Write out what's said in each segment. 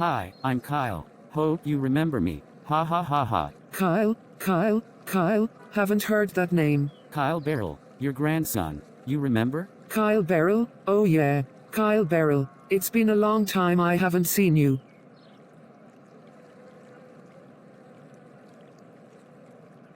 Hi, I'm Kyle. Hope you remember me. Ha ha ha ha. Kyle, haven't heard that name. Kyle Barrol, your grandson. You remember? Kyle Barrol? Oh yeah, Kyle Barrol. It's been a long time I haven't seen you.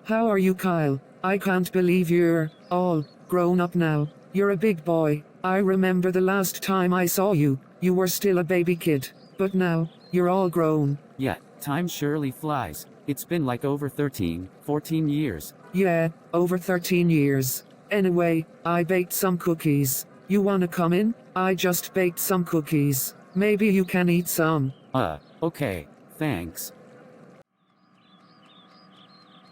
How are you, Kyle? I can't believe you're all grown up now. You're a big boy. I remember the last time I saw you, you were still a baby kid. But now, you're all grown. Yeah, time surely flies. It's been like over 14 years. Yeah, over 13 years. Anyway, I baked some cookies. You wanna come in? I just baked some cookies. Maybe you can eat some. Okay, thanks.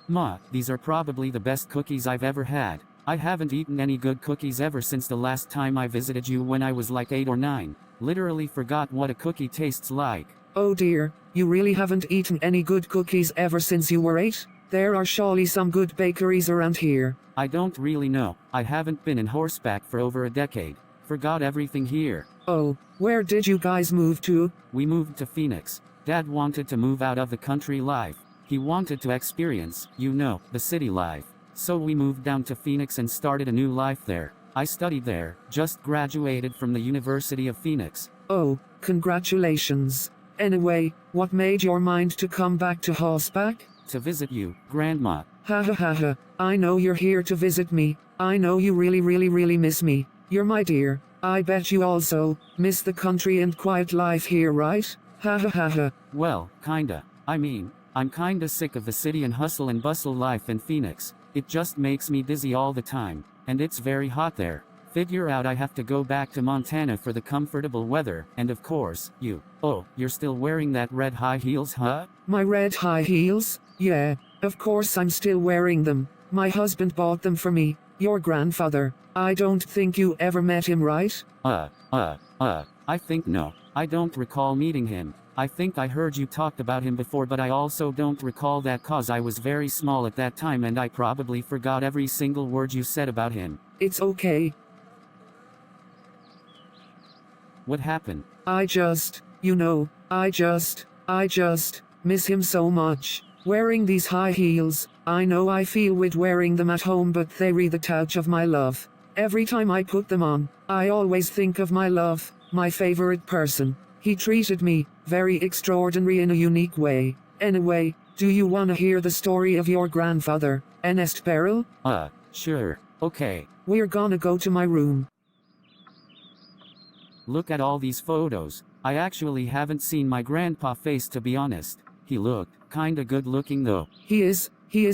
Ma, these are probably the best cookies I've ever had. I haven't eaten any good cookies ever since the last time I visited you when I was like 8 or 9. Literally forgot what a cookie tastes like. Oh dear, you really haven't eaten any good cookies ever since you were 8? There are surely some good bakeries around here. I don't really know. I haven't been in Horseback for over a decade. Forgot everything here. Oh, where did you guys move to? We moved to Phoenix. Dad wanted to move out of the country life. He wanted to experience, the city life. So we moved down to Phoenix and started a new life there. I studied there, just graduated from the University of Phoenix. Oh, congratulations. Anyway, what made your mind to come back to Horseback? To visit you, Grandma. Ha ha ha ha. I know you're here to visit me. I know you really miss me. You're my dear. I bet you also miss the country and quiet life here, right? Ha ha ha ha. Well, kinda. I mean, I'm kinda sick of the city and hustle and bustle life in Phoenix. It just makes me dizzy all the time, and it's very hot there. Figure out I have to go back to Montana for the comfortable weather, and of course, you're still wearing that red high heels, huh? My red high heels? Yeah, of course I'm still wearing them. My husband bought them for me, your grandfather. I don't think you ever met him, right? I think no. I don't recall meeting him. I think I heard you talked about him before, but I also don't recall that cause I was very small at that time and I probably forgot every single word you said about him. It's okay. What happened? I just miss him so much. Wearing these high heels, I know I feel weird wearing them at home, but they re the touch of my love. Every time I put them on, I always think of my love, my favorite person. He treated me very extraordinary in a unique way. Anyway, do you want to hear the story of your grandfather, Ernest Barrol? Sure. Okay. We're gonna go to my room. Look at all these photos. I actually haven't seen my grandpa face, to be honest. He looked kinda good looking though. He is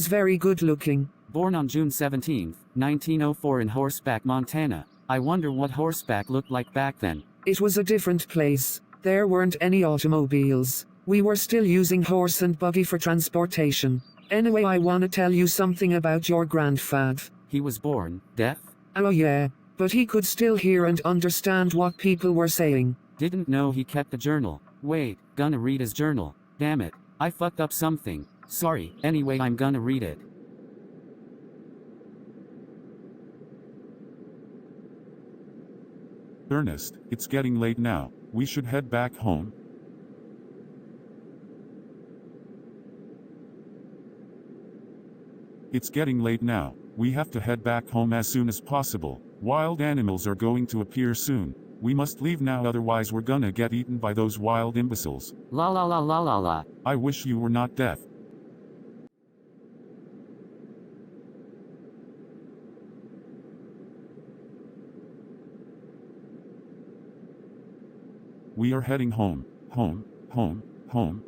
very good looking. Born on June 17, 1904 in Horseback, Montana. I wonder what Horseback looked like back then. It was a different place. There weren't any automobiles. We were still using horse and buggy for transportation. Anyway, I wanna tell you something about your grandfather. He was born deaf? Oh yeah, but he could still hear and understand what people were saying. Didn't know he kept a journal. Wait, gonna read his journal. Damn it, I fucked up something. Sorry, anyway I'm gonna read it. Ernest, it's getting late now. We should head back home. It's getting late now. We have to head back home as soon as possible. Wild animals are going to appear soon. We must leave now, otherwise we're gonna get eaten by those wild imbeciles. La la la la la la. I wish you were not deaf. We are heading home. Home. Home?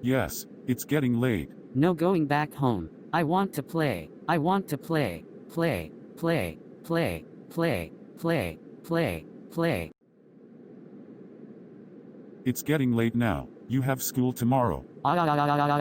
Yes, it's getting late. No going back home. I want to play. I want to play. Play. It's getting late now. You have school tomorrow. La la la la la la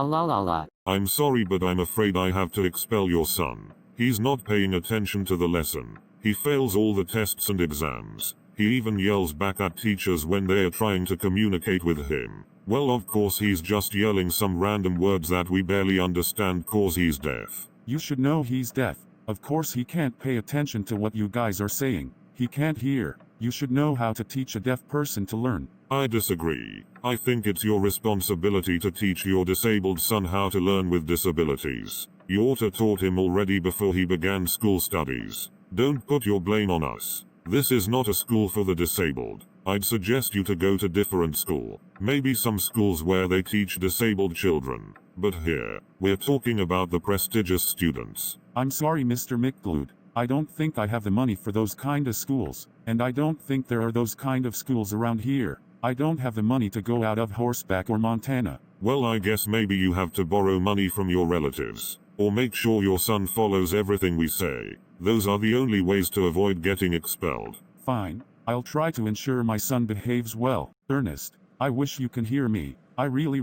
la la la. I'm sorry, but I'm afraid I have to expel your son. He's not paying attention to the lesson. He fails all the tests and exams. He even yells back at teachers when they're trying to communicate with him. Well, of course he's just yelling some random words that we barely understand cause he's deaf. You should know he's deaf. Of course he can't pay attention to what you guys are saying. He can't hear. You should know how to teach a deaf person to learn. I disagree. I think it's your responsibility to teach your disabled son how to learn with disabilities. You ought to taught him already before he began school studies. Don't put your blame on us. This is not a school for the disabled. I'd suggest you to go to different school. Maybe some schools where they teach disabled children. But here, we're talking about the prestigious students. I'm sorry, Mr. McGlued. I don't think I have the money for those kind of schools, and I don't think there are those kind of schools around here. I don't have the money to go out of Horseback or Montana. Well, I guess maybe you have to borrow money from your relatives. Or make sure your son follows everything we say. Those are the only ways to avoid getting expelled. Fine. I'll try to ensure my son behaves well. Ernest, I wish you can hear me. I really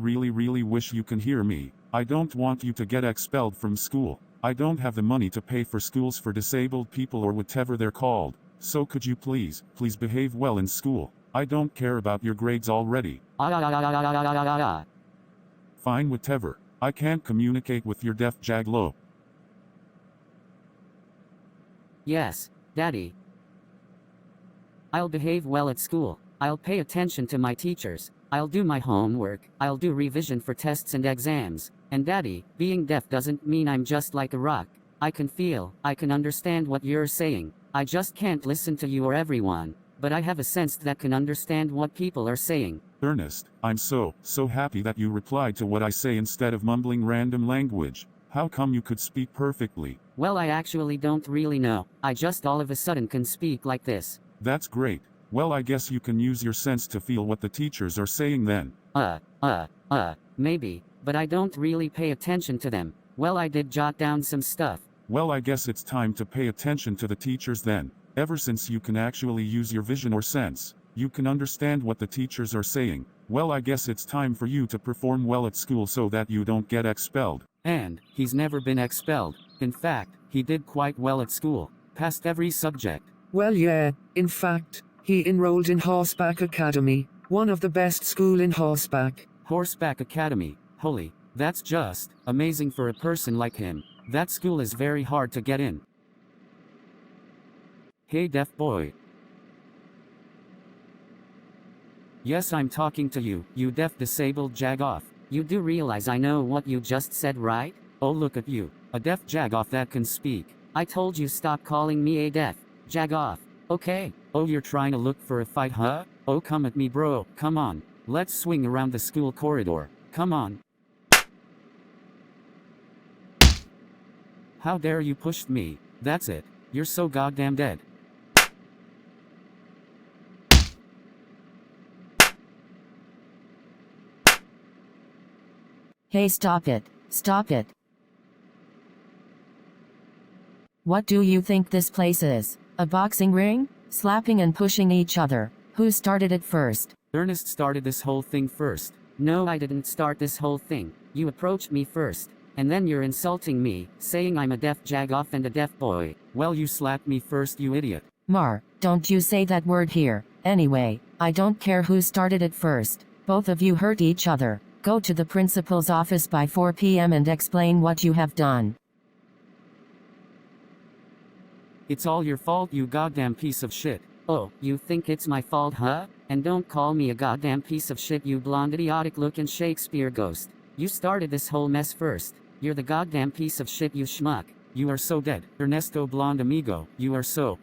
wish you can hear me. I don't want you to get expelled from school. I don't have the money to pay for schools for disabled people or whatever they're called. So could you please behave well in school? I don't care about your grades already. Fine, whatever. I can't communicate with your deaf jaglo. Yes, Daddy. I'll behave well at school. I'll pay attention to my teachers. I'll do my homework. I'll do revision for tests and exams. And Daddy, being deaf doesn't mean I'm just like a rock. I can feel, I can understand what you're saying. I just can't listen to you or everyone. But I have a sense that can understand what people are saying. Ernest, I'm so happy that you replied to what I say instead of mumbling random language. How come you could speak perfectly? Well, I actually don't really know. I just all of a sudden can speak like this. That's great. Well, I guess you can use your sense to feel what the teachers are saying then. Maybe, but I don't really pay attention to them. Well, I did jot down some stuff. Well, I guess it's time to pay attention to the teachers then. Ever since you can actually use your vision or sense, you can understand what the teachers are saying. Well, I guess it's time for you to perform well at school so that you don't get expelled. And he's never been expelled. In fact, he did quite well at school. Passed every subject. Well, yeah, in fact, he enrolled in Horseback Academy, one of the best school in Horseback. Horseback Academy. Holy, that's just amazing for a person like him. That school is very hard to get in. Hey, deaf boy. Yes, I'm talking to you, you deaf disabled jagoff. You do realize I know what you just said, right? Oh, look at you, a deaf jagoff that can speak. I told you stop calling me a deaf jagoff. Okay. Oh, you're trying to look for a fight, huh? Oh, come at me, bro. Come on. Let's swing around the school corridor. Come on. How dare you push me? That's it. You're so goddamn dead. Hey, stop it. Stop it. What do you think this place is? A boxing ring? Slapping and pushing each other. Who started it first? Ernest started this whole thing first. No, I didn't start this whole thing. You approached me first. And then you're insulting me, saying I'm a deaf jagoff and a deaf boy. Well, you slapped me first, you idiot. Mar, don't you say that word here. Anyway, I don't care who started it first. Both of you hurt each other. Go to the principal's office by 4 p.m. and explain what you have done. It's all your fault, you goddamn piece of shit. Oh, you think it's my fault, huh? And don't call me a goddamn piece of shit, you blonde idiotic looking Shakespeare ghost. You started this whole mess first. You're the goddamn piece of shit, you schmuck. You are so dead. Ernesto Blonde Amigo, you are so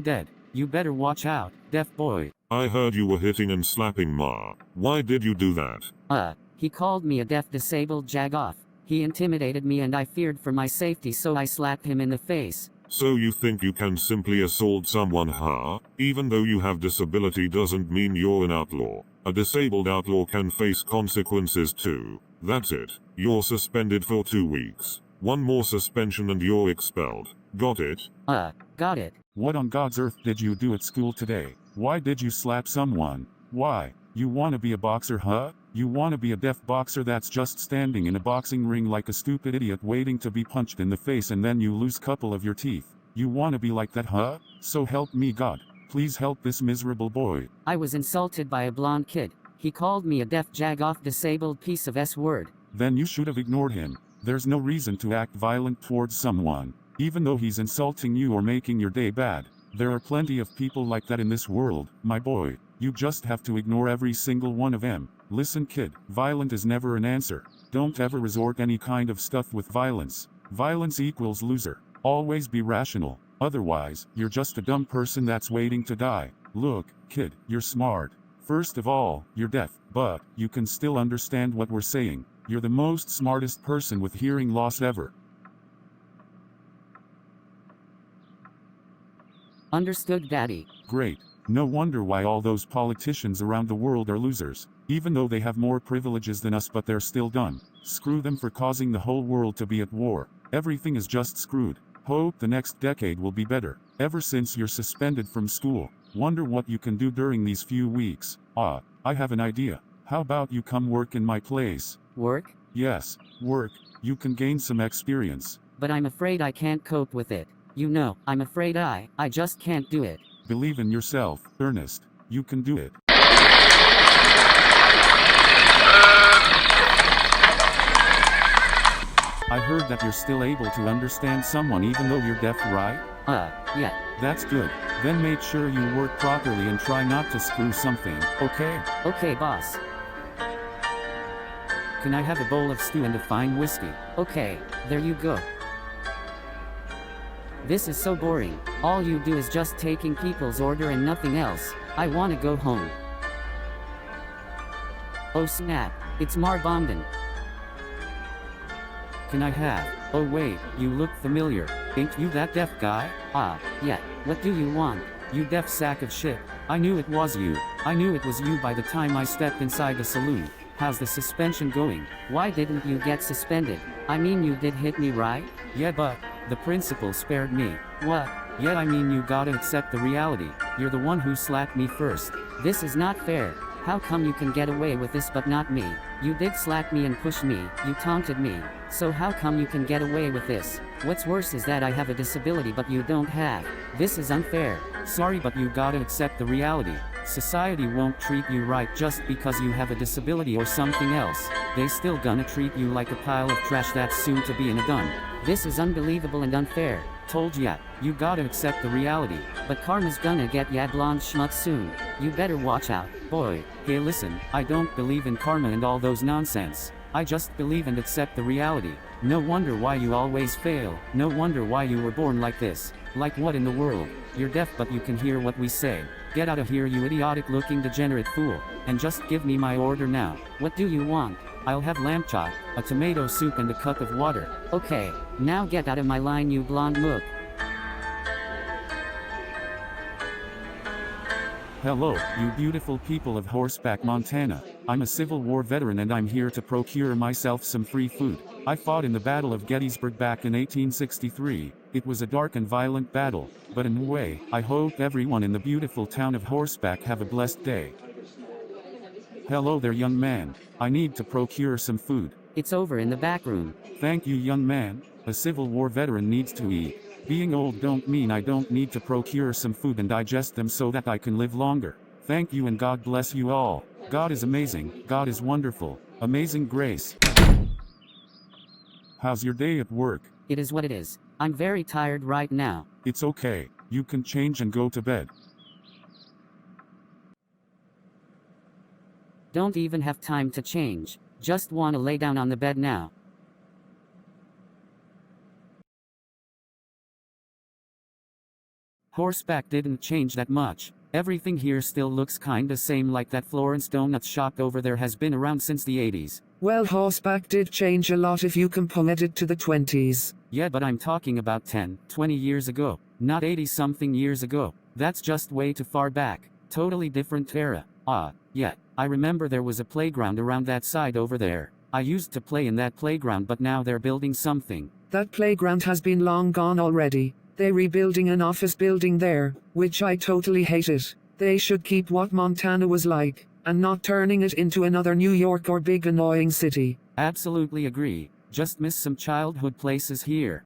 dead. You better watch out, deaf boy. I heard you were hitting and slapping Ma. Why did you do that? He called me a deaf disabled jagoff. He intimidated me and I feared for my safety, so I slapped him in the face. So you think you can simply assault someone, huh? Even though you have disability doesn't mean you're an outlaw. A disabled outlaw can face consequences too. That's it. You're suspended for 2 weeks. One more suspension and you're expelled. Got it? Got it. What on God's earth did you do at school today? Why did you slap someone? Why? You wanna be a boxer, huh? You wanna be a deaf boxer that's just standing in a boxing ring like a stupid idiot waiting to be punched in the face and then you lose couple of your teeth. You wanna be like that, huh? So help me God. Please help this miserable boy. I was insulted by a blonde kid. He called me a deaf jagoff disabled piece of S word. Then you should have ignored him. There's no reason to act violent towards someone. even though he's insulting you or making your day bad. There are plenty of people like that in this world, my boy. You just have to ignore every single one of them. Listen kid, violent is never an answer. Don't ever resort any kind of stuff with violence. Violence equals loser. Always be rational. Otherwise, you're just a dumb person that's waiting to die. Look, kid, you're smart. First of all, you're deaf, but you can still understand what we're saying. You're the most smartest person with hearing loss ever. Understood, Daddy. Great. No wonder why all those politicians around the world are losers. Even though they have more privileges than us, but they're still dumb. Screw them for causing the whole world to be at war. Everything is just screwed. Hope the next decade will be better. Ever since you're suspended from school, wonder what you can do during these few weeks. I have an idea. How about you come work in my place? Work? Yes, work. You can gain some experience. But I'm afraid I can't cope with it. You know, I'm afraid I just can't do it. Believe in yourself, Ernest. You can do it. I heard that you're still able to understand someone even though you're deaf, right? Yeah. That's good. Then make sure you work properly and try not to screw something, okay? Okay, boss. Can I have a bowl of stew and a fine whiskey? Okay, there you go. This is so boring. All you do is just taking people's order and nothing else. I wanna go home. Oh snap, it's Marbomden. Can I have? Oh wait, you look familiar. Ain't you that deaf guy? Yeah. What do you want? You deaf sack of shit. I knew it was you. I knew it was you by the time I stepped inside the saloon. How's the suspension going? Why didn't you get suspended? I mean, you did hit me, right? Yeah, but the principal spared me. What? Yeah, I mean, you gotta accept the reality. You're the one who slapped me first. This is not fair. How come you can get away with this but not me? You did slap me and push me, you taunted me. So how come you can get away with this? What's worse is that I have a disability but you don't have. This is unfair. Sorry, but you gotta accept the reality. Society won't treat you right just because you have a disability or something else. They still gonna treat you like a pile of trash that's soon to be in a dump. This is unbelievable and unfair. Told ya, you gotta accept the reality. But karma's gonna get ya blonde schmuck soon. You better watch out, boy. Hey listen, I don't believe in karma and all those nonsense. I just believe and accept the reality. No wonder why you always fail. No wonder why you were born like this. Like what in the world? You're deaf but you can hear what we say. Get out of here, you idiotic looking degenerate fool. And just give me my order now. What do you want? I'll have lamb chop, a tomato soup and a cup of water. Okay, now get out of my line, you blonde mook. Hello, you beautiful people of Horseback, Montana. I'm a Civil War veteran and I'm here to procure myself some free food. I fought in the Battle of Gettysburg back in 1863. It was a dark and violent battle, but in a way, I hope everyone in the beautiful town of Horseback have a blessed day. Hello there, young man. I need to procure some food. It's over in the back room. Thank you, young man. A Civil War veteran needs to eat. Being old don't mean I don't need to procure some food and digest them so that I can live longer. Thank you and God bless you all. God is amazing, God is wonderful. Amazing grace. How's your day at work? It is what it is. I'm very tired right now. It's okay. You can change and go to bed. Don't even have time to change. Just wanna lay down on the bed now. Horseback didn't change that much. Everything here still looks kinda same, like that Florence Donuts shop over there has been around since the 80s. Well, Horseback did change a lot if you compare it to the 20s. Yeah, but I'm talking about 10, 20 years ago, not 80-something years ago. That's just way too far back. Totally different era. Yeah, I remember there was a playground around that side over there. I used to play in that playground, but now they're building something. That playground has been long gone already. They're rebuilding an office building there, which I totally hate it. They should keep what Montana was like, and not turning it into another New York or big annoying city. Absolutely agree. Just miss some childhood places here.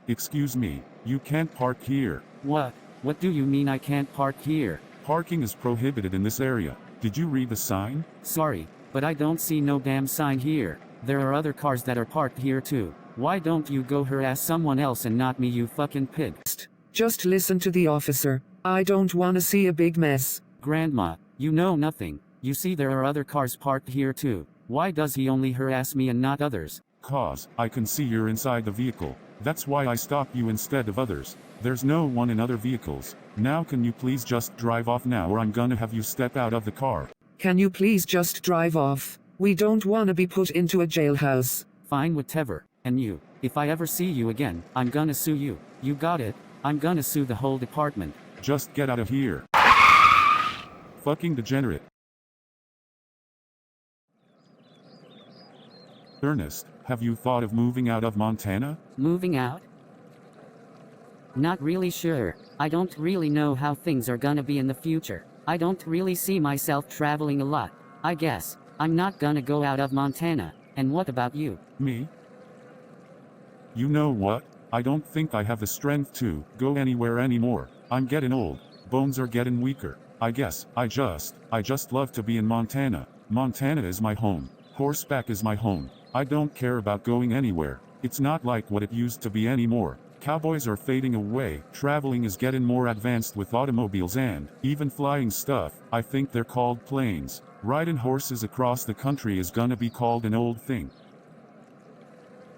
Excuse me, you can't park here. What? What do you mean I can't park here? Parking is prohibited in this area. Did you read the sign? Sorry, but I don't see no damn sign here. There are other cars that are parked here too. Why don't you go harass someone else and not me, you fucking pig? Just listen to the officer. I don't wanna see a big mess. Grandma, you know nothing. You see there are other cars parked here too. Why does he only harass me and not others? Cause, I can see you're inside the vehicle. That's why I stopped you instead of others. There's no one in other vehicles. Now can you please just drive off now, or I'm gonna have you step out of the car. Can you please just drive off? We don't wanna be put into a jailhouse. Fine, whatever. And you, if I ever see you again, I'm gonna sue you. You got it? I'm gonna sue the whole department. Just get out of here. Fucking degenerate. Ernest, have you thought of moving out of Montana? Moving out? Not really sure. I don't really know how things are gonna be in the future. I don't really see myself traveling a lot. I guess I'm not gonna go out of Montana. And what about you? Me? You know what? I don't think I have the strength to go anywhere anymore. I'm getting old. Bones are getting weaker. I guess I just love to be in Montana. Montana is my home. Horseback is my home. I don't care about going anywhere. It's not like what it used to be anymore. Cowboys are fading away. Traveling is getting more advanced with automobiles and even flying stuff. I think they're called planes. Riding horses across the country is gonna be called an old thing.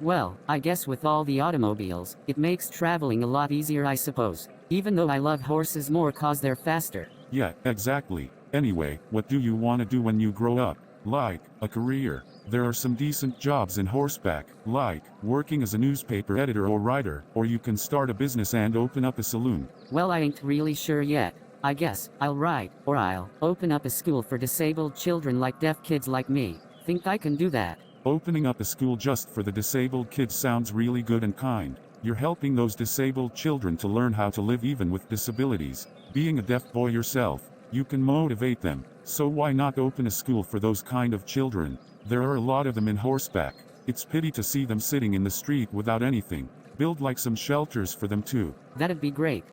Well, I guess with all the automobiles, it makes traveling a lot easier, I suppose. Even though I love horses more cause they're faster. Yeah, exactly. Anyway, what do you want to do when you grow up? Like, a career. There are some decent jobs in Horseback, like working as a newspaper editor or writer, or you can start a business and open up a saloon. Well, I ain't really sure yet. I guess I'll write, or I'll open up a school for disabled children like deaf kids like me. Think I can do that? Opening up a school just for the disabled kids sounds really good and kind. You're helping those disabled children to learn how to live even with disabilities. Being a deaf boy yourself, you can motivate them. So why not open a school for those kind of children? There are a lot of them in Horseback. It's pity to see them sitting in the street without anything. Build like some shelters for them too. That'd be great.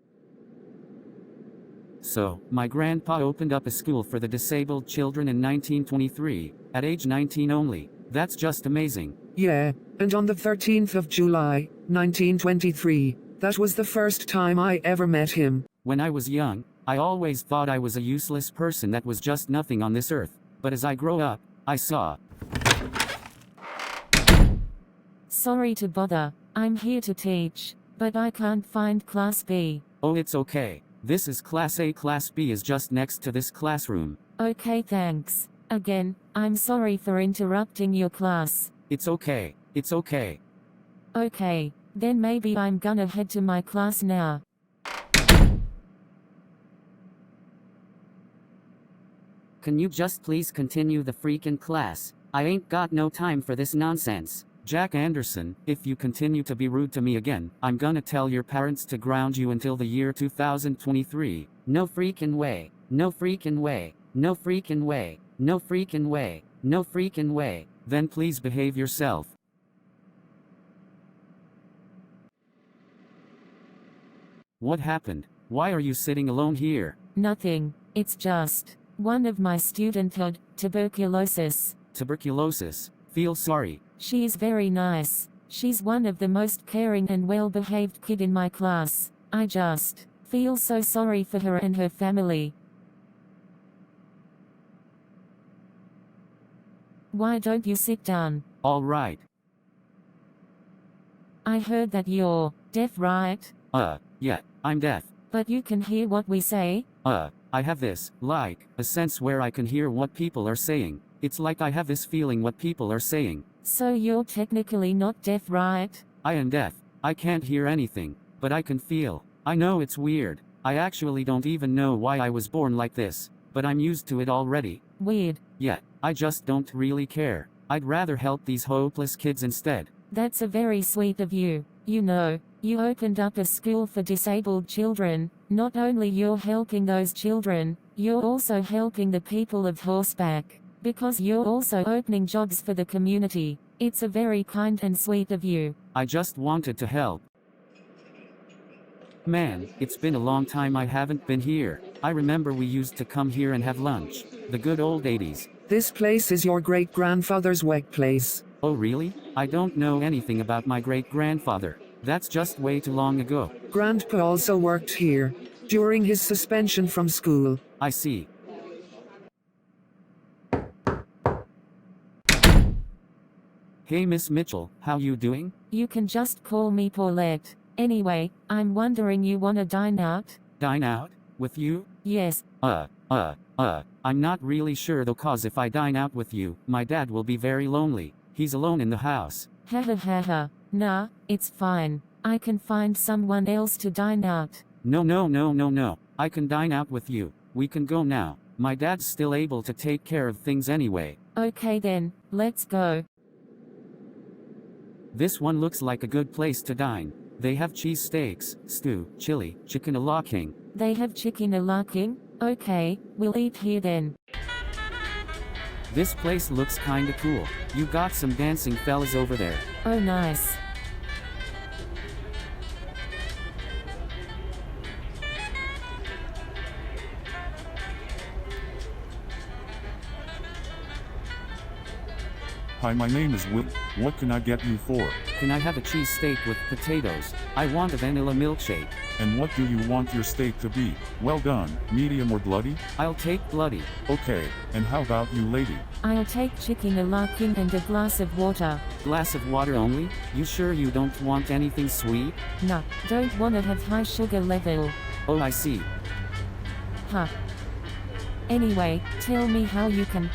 So, my grandpa opened up a school for the disabled children in 1923, at age 19 only. That's just amazing. Yeah, and on the 13th of July, 1923, that was the first time I ever met him. When I was young, I always thought I was a useless person that was just nothing on this earth. But as I grow up, I saw. Sorry to bother. I'm here to teach, but I can't find Class B. Oh, it's okay. This is Class A. Class B is just next to this classroom. Okay, thanks. Again, I'm sorry for interrupting your class. It's okay. It's okay. Okay, then maybe I'm gonna head to my class now. Can you just please continue the freaking class? I ain't got no time for this nonsense. Jack Anderson, if you continue to be rude to me again, I'm gonna tell your parents to ground you until the year 2023. No freaking way. No freaking way. No freaking way. No freaking way. No freaking way. Then please behave yourself. What happened? Why are you sitting alone here? Nothing. It's just one of my students had tuberculosis. Tuberculosis. Feel sorry. She is very nice. She's one of the most caring and well-behaved kid in my class. I just feel so sorry for her and her family. Why don't you sit down? All right. I heard that you're deaf, right? Yeah, I'm deaf. But you can hear what we say? I have this, like, a sense where I can hear what people are saying. It's like I have this feeling what people are saying. So you're technically not deaf, right? I am deaf. I can't hear anything, but I can feel. I know it's weird. I actually don't even know why I was born like this, but I'm used to it already. Weird. Yeah, I just don't really care. I'd rather help these hopeless kids instead. That's a very sweet of you. You know, you opened up a school for disabled children. Not only you're helping those children, you're also helping the people of Horseback. Because you're also opening jobs for the community. It's a very kind and sweet of you. I just wanted to help. Man, it's been a long time I haven't been here. I remember we used to come here and have lunch. The good old 80s. This place is your great-grandfather's workplace. Oh really? I don't know anything about my great-grandfather. That's just way too long ago. Grandpa also worked here during his suspension from school. I see. Hey Miss Mitchell, how you doing? You can just call me Paulette. Anyway, I'm wondering you wanna dine out? Dine out? With you? Yes. I'm not really sure though, cause if I dine out with you, my dad will be very lonely. He's alone in the house. Ha ha ha ha. Nah, it's fine. I can find someone else to dine out. No. I can dine out with you. We can go now. My dad's still able to take care of things anyway. Okay then, let's go. This one looks like a good place to dine. They have cheese steaks, stew, chili, chicken a la king. They have chicken a la king? Okay, we'll eat here then. This place looks kinda cool. You got some dancing fellas over there. Oh nice. Hi, my name is Will. What can I get you for? Can I have a cheese steak with potatoes? I want a vanilla milkshake. And what do you want your steak to be? Well done, medium or bloody? I'll take bloody. Okay, and how about you, lady? I'll take chicken a la king and a glass of water. Glass of water only? You sure you don't want anything sweet? Nah, don't wanna have high sugar level. Oh I see. Huh. Anyway, tell me how you can,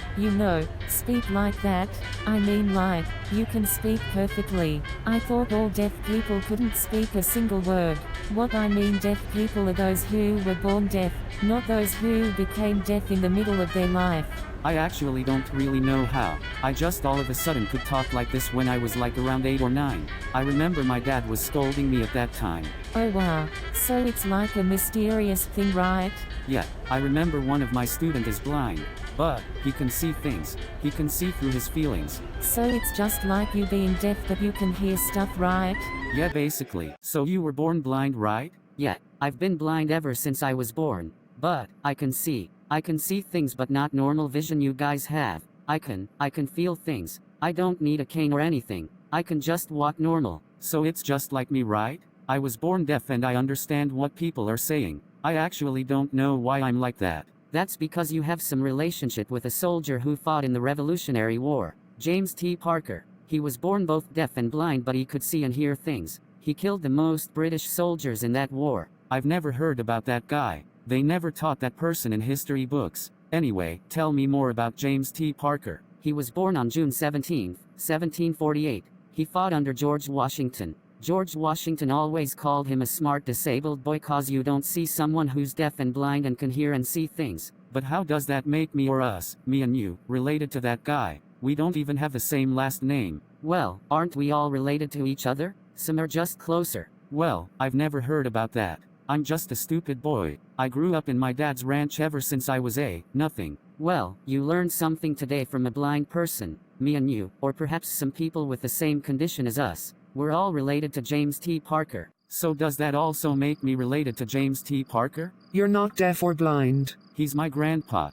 speak like that. I mean like, you can speak perfectly. I thought all deaf people couldn't speak a single word. What I mean deaf people are those who were born deaf, not those who became deaf in the middle of their life. I actually don't really know how. I just all of a sudden could talk like this when I was like around 8 or 9. I remember my dad was scolding me at that time. Oh wow, so it's like a mysterious thing, right? Yeah, I remember one of my students is blind, but he can see things. He can see through his feelings. So it's just like you being deaf but you can hear stuff, right? Yeah, basically. So you were born blind, right? Yeah, I've been blind ever since I was born. But I can see. I can see things but not normal vision you guys have. I can feel things. I don't need a cane or anything. I can just walk normal. So it's just like me, right? I was born deaf and I understand what people are saying. I actually don't know why I'm like that. That's because you have some relationship with a soldier who fought in the Revolutionary War. James T. Parker. He was born both deaf and blind but he could see and hear things. He killed the most British soldiers in that war. I've never heard about that guy. They never taught that person in history books. Anyway, tell me more about James T. Parker. He was born on June 17, 1748. He fought under George Washington. George Washington always called him a smart disabled boy cause you don't see someone who's deaf and blind and can hear and see things. But how does that make me or us, me and you, related to that guy? We don't even have the same last name. Well, aren't we all related to each other? Some are just closer. Well, I've never heard about that. I'm just a stupid boy. I grew up in my dad's ranch ever since I was nothing. Well, you learned something today from a blind person. Me and you, or perhaps some people with the same condition as us. We're all related to James T. Parker. So does that also make me related to James T. Parker? You're not deaf or blind. He's my grandpa.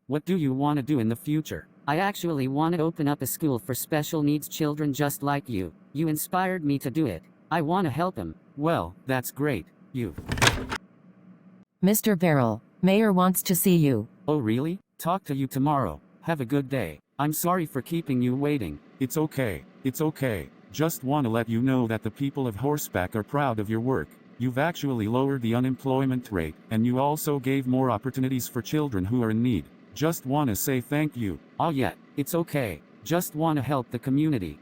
What do you want to do in the future? I actually want to open up a school for special needs children just like you. You inspired me to do it. I want to help them. Well, that's great. You. Mr. Barrol, Mayor wants to see you. Oh really? Talk to you tomorrow. Have a good day. I'm sorry for keeping you waiting. It's okay. Just want to let you know that the people of Horseback are proud of your work. You've actually lowered the unemployment rate, and you also gave more opportunities for children who are in need. Just want to say thank you. Oh yeah, it's okay. Just want to help the community.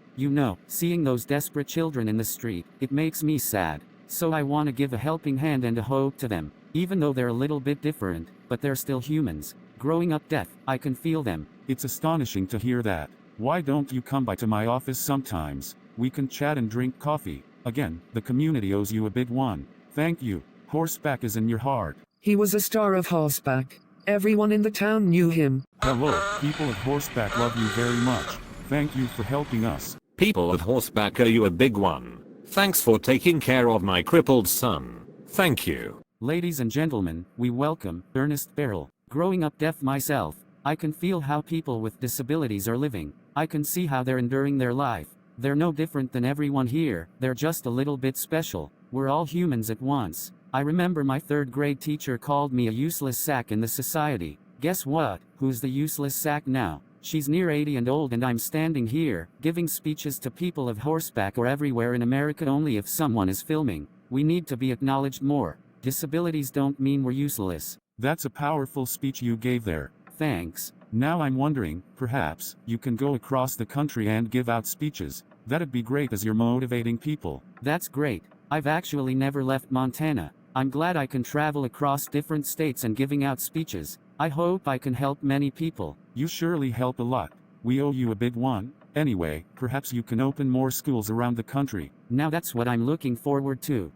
Seeing those desperate children in the street, it makes me sad. So I want to give a helping hand and a hope to them. Even though they're a little bit different, but they're still humans. Growing up deaf, I can feel them. It's astonishing to hear that. Why don't you come by to my office sometimes? We can chat and drink coffee. Again, the community owes you a big one. Thank you. Horseback is in your heart. He was a star of Horseback. Everyone in the town knew him. Hello, people of Horseback love you very much. Thank you for helping us. People of Horseback owe you a big one. Thanks for taking care of my crippled son. Thank you. Ladies and gentlemen, we welcome Ernest Barrol. Growing up deaf myself, I can feel how people with disabilities are living. I can see how they're enduring their life. They're no different than everyone here, they're just a little bit special. We're all humans at once. I remember my 3rd grade teacher called me a useless sack in the society. Guess what? Who's the useless sack now? She's near 80 and old, and I'm standing here, giving speeches to people of Horseback or everywhere in America only if someone is filming. We need to be acknowledged more. Disabilities don't mean we're useless. That's a powerful speech you gave there. Thanks. Now I'm wondering, perhaps, you can go across the country and give out speeches. That'd be great as you're motivating people. That's great. I've actually never left Montana. I'm glad I can travel across different states and giving out speeches. I hope I can help many people. You surely help a lot. We owe you a big one. Anyway, perhaps you can open more schools around the country. Now that's what I'm looking forward to.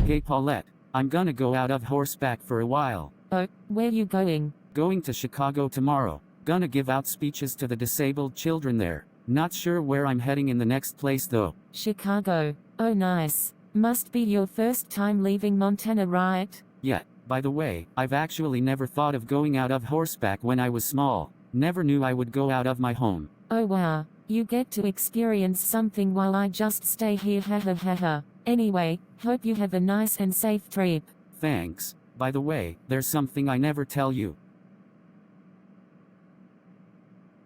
Hey Paulette, I'm gonna go out of Horseback for a while. Oh, where you going? Going to Chicago tomorrow. Gonna give out speeches to the disabled children there. Not sure where I'm heading in the next place though. Chicago. Oh nice. Must be your first time leaving Montana, right? Yeah, by the way, I've actually never thought of going out of Horseback when I was small. Never knew I would go out of my home. Oh wow. You get to experience something while I just stay here, haha haha. Anyway, hope you have a nice and safe trip. Thanks. By the way, there's something I never tell you.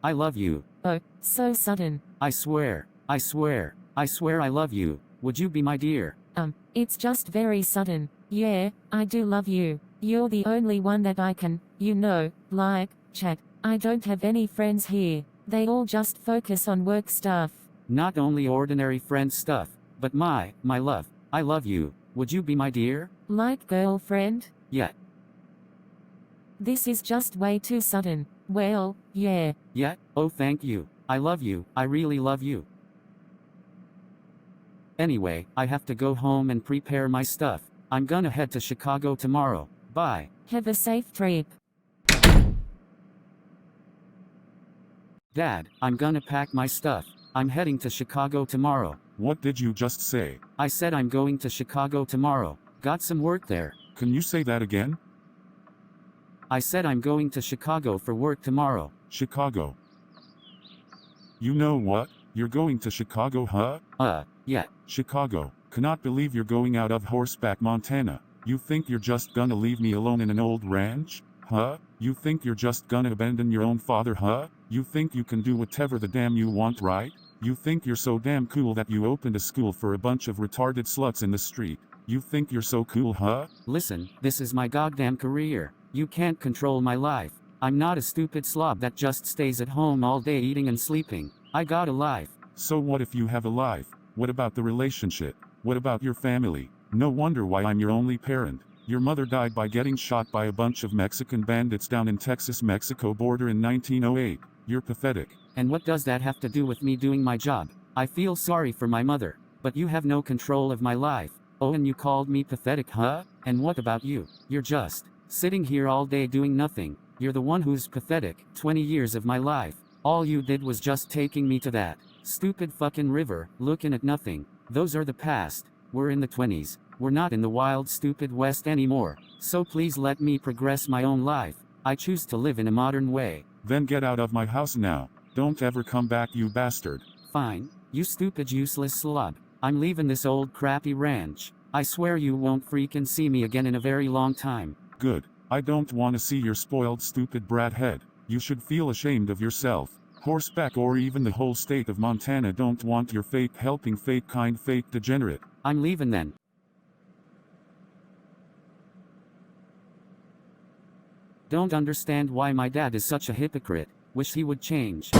I love you. Oh, so sudden. I swear I love you. Would you be my dear? It's just very sudden. Yeah, I do love you. You're the only one that I can, like, chat. I don't have any friends here. They all just focus on work stuff. Not only ordinary friend stuff, but my love. I love you. Would you be my dear? Like girlfriend? Yeah. This is just way too sudden. Well, yeah. Yeah? Oh, thank you. I love you. I really love you. Anyway, I have to go home and prepare my stuff. I'm gonna head to Chicago tomorrow. Bye. Have a safe trip. Dad, I'm gonna pack my stuff. I'm heading to Chicago tomorrow. What did you just say? I said I'm going to Chicago tomorrow. Got some work there. Can you say that again? I said I'm going to Chicago for work tomorrow. Chicago. You know what? You're going to Chicago, huh? Yeah. Chicago. Cannot believe you're going out of Horseback, Montana. You think you're just gonna leave me alone in an old ranch? Huh? You think you're just gonna abandon your own father, huh? You think you can do whatever the damn you want, right? You think you're so damn cool that you opened a school for a bunch of retarded sluts in the street. You think you're so cool, huh? Listen, this is my goddamn career. You can't control my life. I'm not a stupid slob that just stays at home all day eating and sleeping. I got a life. So what if you have a life? What about the relationship? What about your family? No wonder why I'm your only parent. Your mother died by getting shot by a bunch of Mexican bandits down in Texas-Mexico border in 1908. You're pathetic. And what does that have to do with me doing my job? I feel sorry for my mother, but you have no control of my life. Oh, and you called me pathetic, huh? And what about you? You're just sitting here all day doing nothing. You're the one who's pathetic. 20 years of my life. All you did was just taking me to that stupid fucking river, looking at nothing. Those are the past. We're in the 20s. We're not in the wild, stupid West anymore. So please let me progress my own life. I choose to live in a modern way. Then get out of my house now. Don't ever come back, you bastard. Fine. You stupid useless slob. I'm leaving this old crappy ranch. I swear you won't freaking see me again in a very long time. Good. I don't want to see your spoiled stupid brat head. You should feel ashamed of yourself. Horseback or even the whole state of Montana don't want your fake helping fake kind fake degenerate. I'm leaving then. Don't understand why my dad is such a hypocrite. Wish he would change.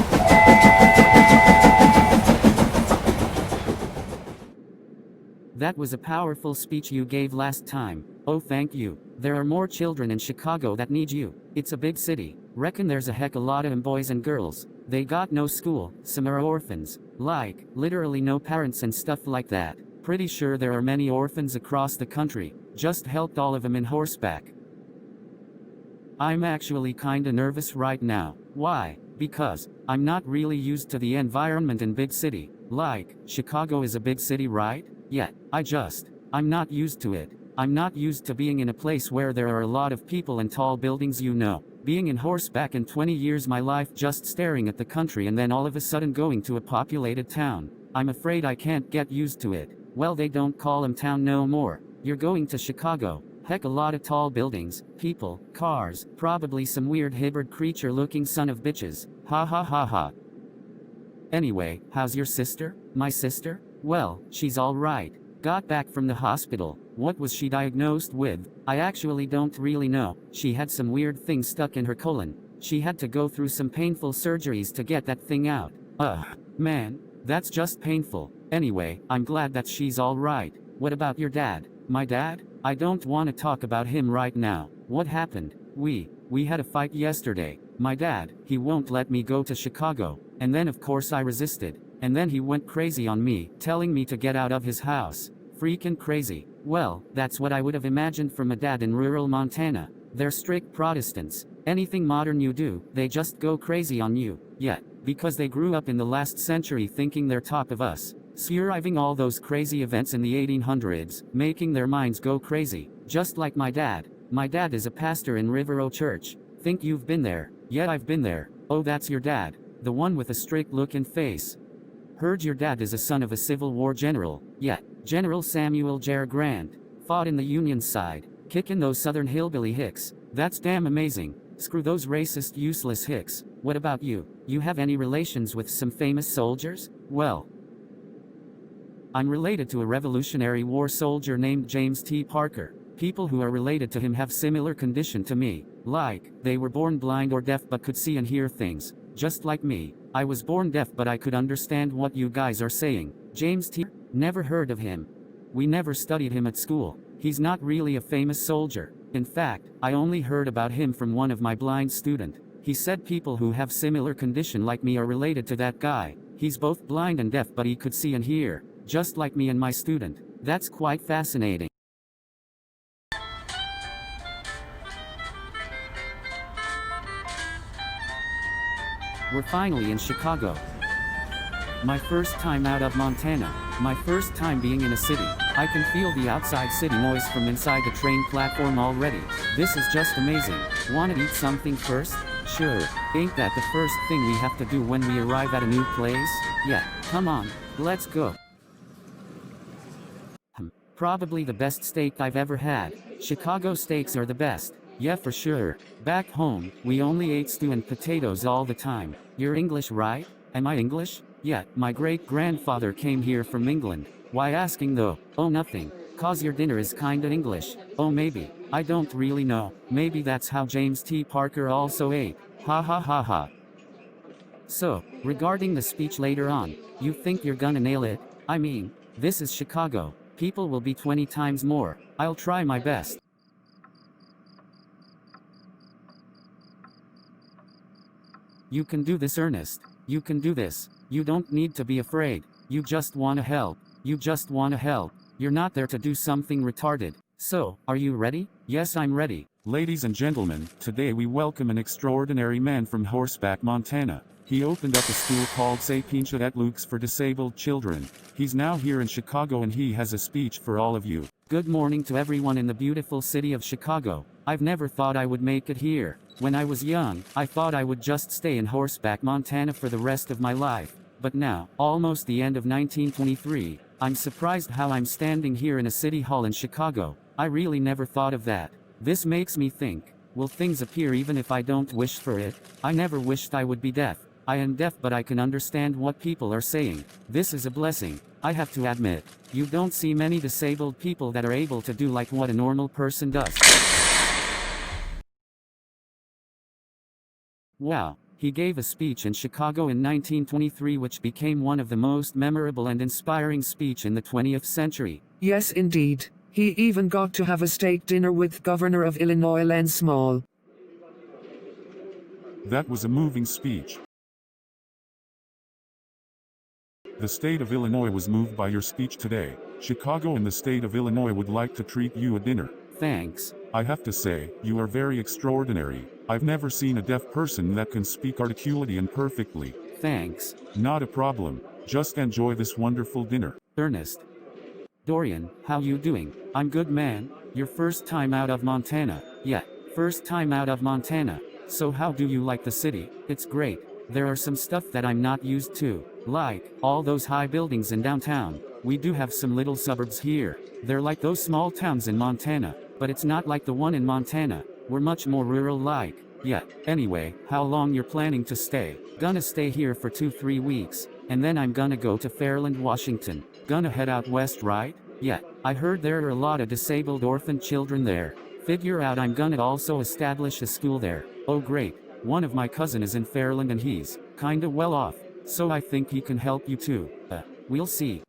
That was a powerful speech you gave last time. Oh, thank you. There are more children in Chicago that need you. It's a big city. Reckon there's a heck a lot of 'em boys and girls. They got no school, some are orphans. Like, literally no parents and stuff like that. Pretty sure there are many orphans across the country. Just helped all of them in Horseback. I'm actually kinda nervous right now. Why? Because I'm not really used to the environment in big city. Like, Chicago is a big city, right? Yeah, I'm not used to it. I'm not used to being in a place where there are a lot of people and tall buildings, Being in Horseback in 20 years, my life just staring at the country and then all of a sudden going to a populated town. I'm afraid I can't get used to it. Well, they don't call 'em town no more. You're going to Chicago. Heck, a lot of tall buildings, people, cars, probably some weird hybrid creature looking son of bitches. Ha ha ha ha. Anyway, how's your sister? My sister? Well, she's all right. Got back from the hospital. What was she diagnosed with? I actually don't really know. She had some weird thing stuck in her colon. She had to go through some painful surgeries to get that thing out. Ugh, man, that's just painful. Anyway, I'm glad that she's all right. What about your dad? My dad? I don't want to talk about him right now. What happened? We had a fight yesterday. My dad, he won't let me go to Chicago. And then of course I resisted. And then he went crazy on me, telling me to get out of his house. Freaking crazy. Well, that's what I would have imagined from a dad in rural Montana. They're strict Protestants. Anything modern you do, they just go crazy on you. Yet, because they grew up in the last century thinking they're top of us. Surviving all those crazy events in the 1800s, making their minds go crazy. Just like my dad. My dad is a pastor in Rivero Church. Think you've been there? Yeah, I've been there. Oh, that's your dad. The one with a strict look and face. Heard your dad is a son of a Civil War general. Yeah, General Samuel J. Grant. Fought in the Union side, kicking those southern hillbilly hicks. That's damn amazing. Screw those racist, useless hicks. What about you? You have any relations with some famous soldiers? Well, I'm related to a Revolutionary War soldier named James T. Parker. People who are related to him have similar condition to me. Like, they were born blind or deaf but could see and hear things. Just like me. I was born deaf but I could understand what you guys are saying. James T. Never heard of him. We never studied him at school. He's not really a famous soldier. In fact, I only heard about him from one of my blind student. He said people who have similar condition like me are related to that guy. He's both blind and deaf but he could see and hear. Just like me and my student. That's quite fascinating. We're finally in Chicago. My first time out of Montana. My first time being in a city. I can feel the outside city noise from inside the train platform already. This is just amazing. Wanna eat something first? Sure. Ain't that the first thing we have to do when we arrive at a new place? Yeah, come on, let's go. Probably the best steak I've ever had. Chicago steaks are the best. Yeah, for sure. Back home, we only ate stew and potatoes all the time. You're English, right? Am I English? Yeah, my great-grandfather came here from England. Why asking though? Oh, nothing. Cause your dinner is kinda English. Oh, maybe. I don't really know. Maybe that's how James T. Parker also ate. Ha ha ha ha. So, regarding the speech later on, you think you're gonna nail it? I mean, this is Chicago. People will be 20 times more. I'll try my best. You can do this, Ernest. You can do this. You don't need to be afraid. You just wanna help. You just wanna help. You're not there to do something retarded. So, are you ready? Yes, I'm ready. Ladies and gentlemen, today we welcome an extraordinary man from Horseback, Montana. He opened up a school called Synopsis at Luke's for disabled children. He's now here in Chicago and he has a speech for all of you. Good morning to everyone in the beautiful city of Chicago. I've never thought I would make it here. When I was young, I thought I would just stay in Horseback, Montana for the rest of my life. But now, almost the end of 1923, I'm surprised how I'm standing here in a city hall in Chicago. I really never thought of that. This makes me think, will things appear even if I don't wish for it? I never wished I would be deaf. I am deaf but I can understand what people are saying. This is a blessing. I have to admit, you don't see many disabled people that are able to do like what a normal person does. Wow, he gave a speech in Chicago in 1923 which became one of the most memorable and inspiring speech in the 20th century. Yes, indeed. He even got to have a steak dinner with Governor of Illinois Len Small. That was a moving speech. The state of Illinois was moved by your speech today. Chicago and the state of Illinois would like to treat you a dinner. Thanks. I have to say, you are very extraordinary. I've never seen a deaf person that can speak articulately and perfectly. Thanks. Not a problem. Just enjoy this wonderful dinner. Ernest. Dorian, how you doing? I'm good, man. Your first time out of Montana. Yeah, first time out of Montana. So how do you like the city? It's great. There are some stuff that I'm not used to, like all those high buildings in downtown. We do have some little suburbs here. They're like those small towns in Montana, but it's not like the one in Montana. We're much more rural-like. Yeah, anyway, how long you're planning to stay? Gonna stay here for 2-3 weeks, and then I'm gonna go to Fairland, Washington. Gonna head out west, right? Yeah, I heard there are a lot of disabled orphan children there. Figure out I'm gonna also establish a school there. Oh great, one of my cousin is in Fairland and he's kinda well off, so I think he can help you too. We'll see.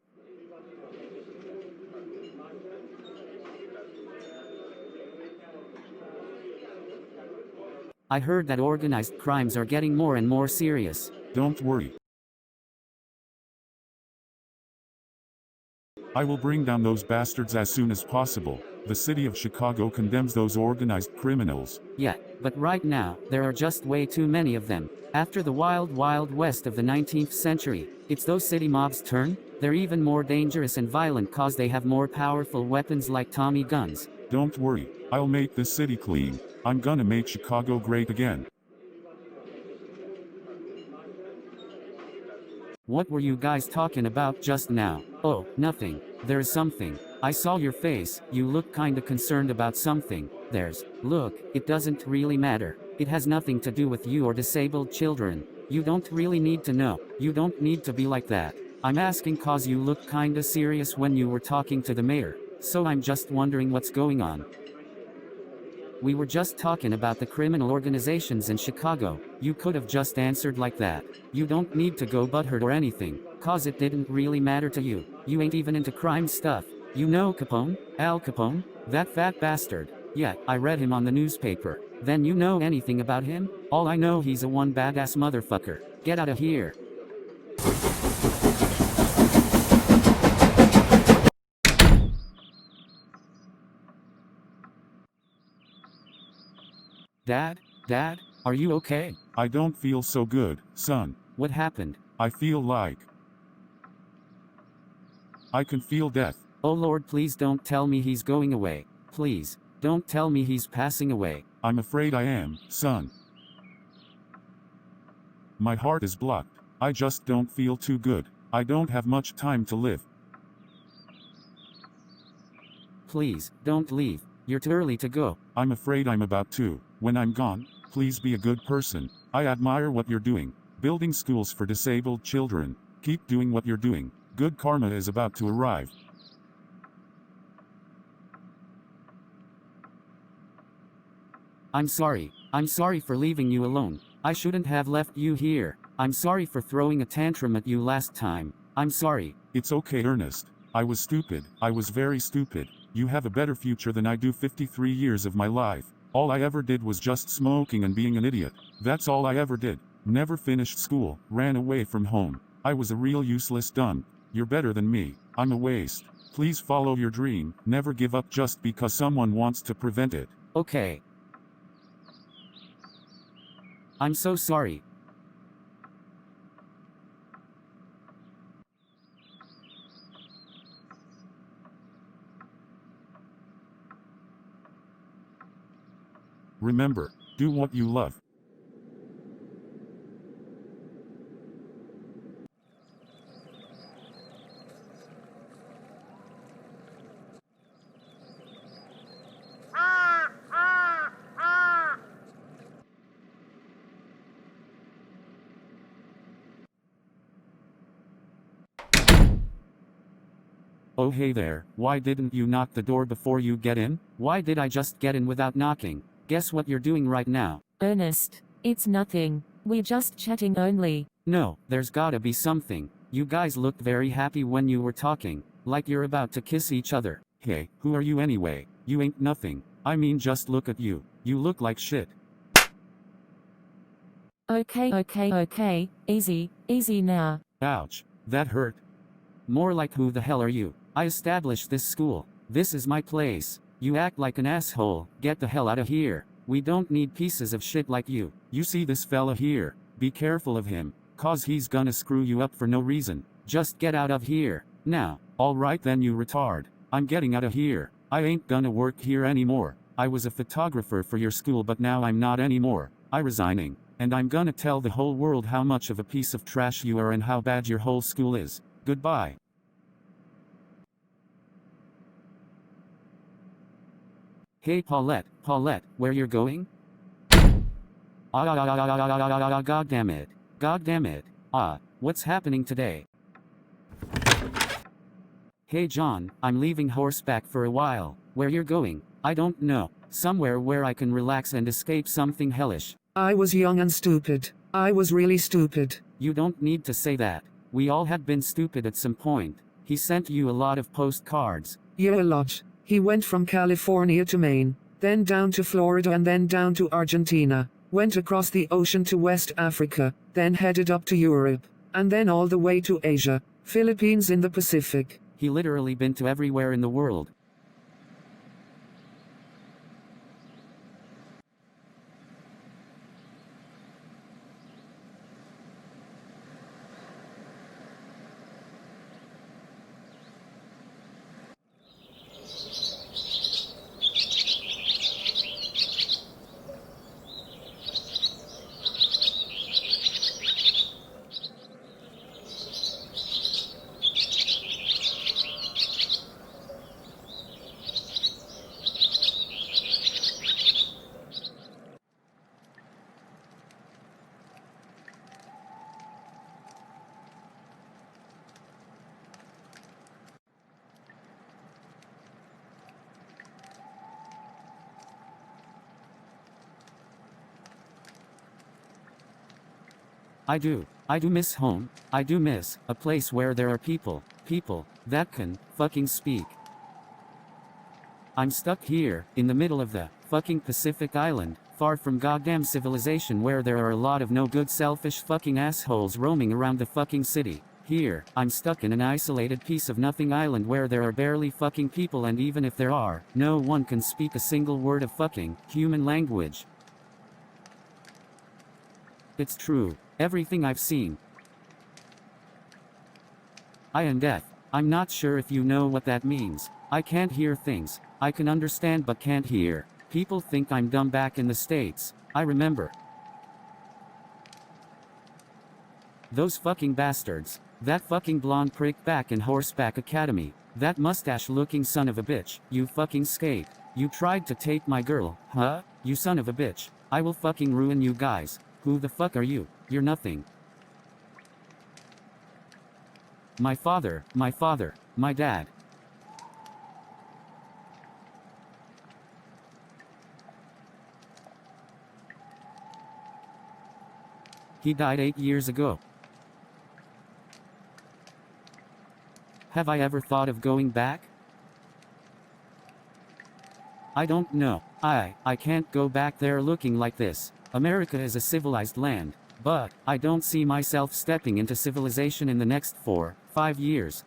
I heard that organized crimes are getting more and more serious. Don't worry. I will bring down those bastards as soon as possible. The city of Chicago condemns those organized criminals. Yeah, but right now, there are just way too many of them. After the wild, wild west of the 19th century, it's those city mobs' turn. They're even more dangerous and violent cause they have more powerful weapons like Tommy guns. Don't worry, I'll make this city clean. I'm gonna make Chicago great again. What were you guys talking about just now? Oh, nothing. There's something. I saw your face, you look kinda concerned about something. Look, it doesn't really matter. It has nothing to do with you or disabled children. You don't really need to know. You don't need to be like that. I'm asking cause you look kinda serious when you were talking to the mayor. So I'm just wondering what's going on. We were just talking about the criminal organizations in Chicago. You could have just answered like that. You don't need to go butthurt or anything, cause it didn't really matter to you. You ain't even into crime stuff. You know Capone? Al Capone? That fat bastard. Yeah, I read him on the newspaper. Then you know anything about him? All I know he's a one badass motherfucker. Get out of here. Dad, are you okay? I don't feel so good, son. What happened? I feel like I can feel death. Oh Lord, please don't tell me he's going away. Please, don't tell me he's passing away. I'm afraid I am, son. My heart is blocked. I just don't feel too good. I don't have much time to live. Please, don't leave. You're too early to go. I'm afraid I'm about to. When I'm gone, please be a good person. I admire what you're doing. Building schools for disabled children. Keep doing what you're doing. Good karma is about to arrive. I'm sorry. I'm sorry for leaving you alone. I shouldn't have left you here. I'm sorry for throwing a tantrum at you last time. I'm sorry. It's okay, Ernest. I was stupid. I was very stupid. You have a better future than I do. 53 years of my life. All I ever did was just smoking and being an idiot. That's all I ever did. Never finished school. Ran away from home. I was a real useless dump. You're better than me. I'm a waste. Please follow your dream. Never give up just because someone wants to prevent it. Okay. I'm so sorry. Remember, do what you love. Oh hey there, why didn't you knock the door before you get in? Why did I just get in without knocking? Guess what you're doing right now? Ernest, it's nothing. We're just chatting only. No, there's gotta be something. You guys looked very happy when you were talking, like you're about to kiss each other. Hey, who are you anyway? You ain't nothing. I mean, just look at you. You look like shit. Okay. Easy now. Ouch, that hurt. More like who the hell are you? I established this school. This is my place. You act like an asshole. Get the hell out of here. We don't need pieces of shit like you. You see this fella here? Be careful of him, cause he's gonna screw you up for no reason. Just get out of here. Now. Alright then, you retard. I'm getting out of here. I ain't gonna work here anymore. I was a photographer for your school, but now I'm not anymore. I resigning, and I'm gonna tell the whole world how much of a piece of trash you are and how bad your whole school is. Goodbye. Hey Paulette, where you're going? God damn it. God damn it. What's happening today? Hey John, I'm leaving Horseback for a while. Where you're going? I don't know. Somewhere where I can relax and escape something hellish. I was young and stupid. I was really stupid. You don't need to say that. We all had been stupid at some point. He sent you a lot of postcards. Yeah, a lot. He went from California to Maine, then down to Florida and then down to Argentina, went across the ocean to West Africa, then headed up to Europe, and then all the way to Asia, Philippines in the Pacific. He literally been to everywhere in the world. I do miss home. I do miss a place where there are people that can fucking speak. I'm stuck here, in the middle of the fucking Pacific Island, far from goddamn civilization where there are a lot of no good selfish fucking assholes roaming around the fucking city. Here, I'm stuck in an isolated piece of nothing island where there are barely fucking people, and even if there are, no one can speak a single word of fucking human language. It's true. Everything I've seen. I am deaf. I'm not sure if you know what that means. I can't hear things. I can understand but can't hear. People think I'm dumb back in the States. I remember. Those fucking bastards. That fucking blonde prick back in Horseback Academy. That mustache-looking son of a bitch. You fucking skate. You tried to take my girl, huh? You son of a bitch. I will fucking ruin you guys. Who the fuck are you? You're nothing. My father, my dad. He died 8 years ago. Have I ever thought of going back? I don't know. I can't go back there looking like this. America is a civilized land, but I don't see myself stepping into civilization in the next 4-5 years.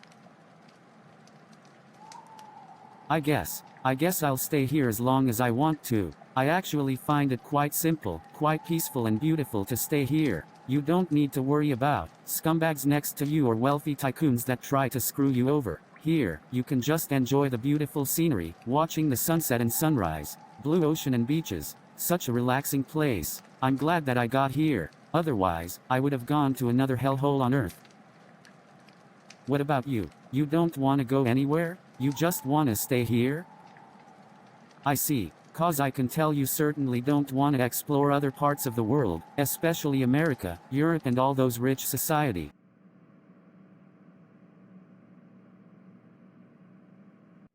I guess I'll stay here as long as I want to. I actually find it quite simple, quite peaceful and beautiful to stay here. You don't need to worry about scumbags next to you or wealthy tycoons that try to screw you over. Here, you can just enjoy the beautiful scenery, watching the sunset and sunrise, blue ocean and beaches. Such a relaxing place. I'm glad that I got here. Otherwise, I would have gone to another hellhole on Earth. What about you? You don't want to go anywhere? You just want to stay here? I see. 'Cause I can tell you certainly don't want to explore other parts of the world, especially America, Europe and all those rich society.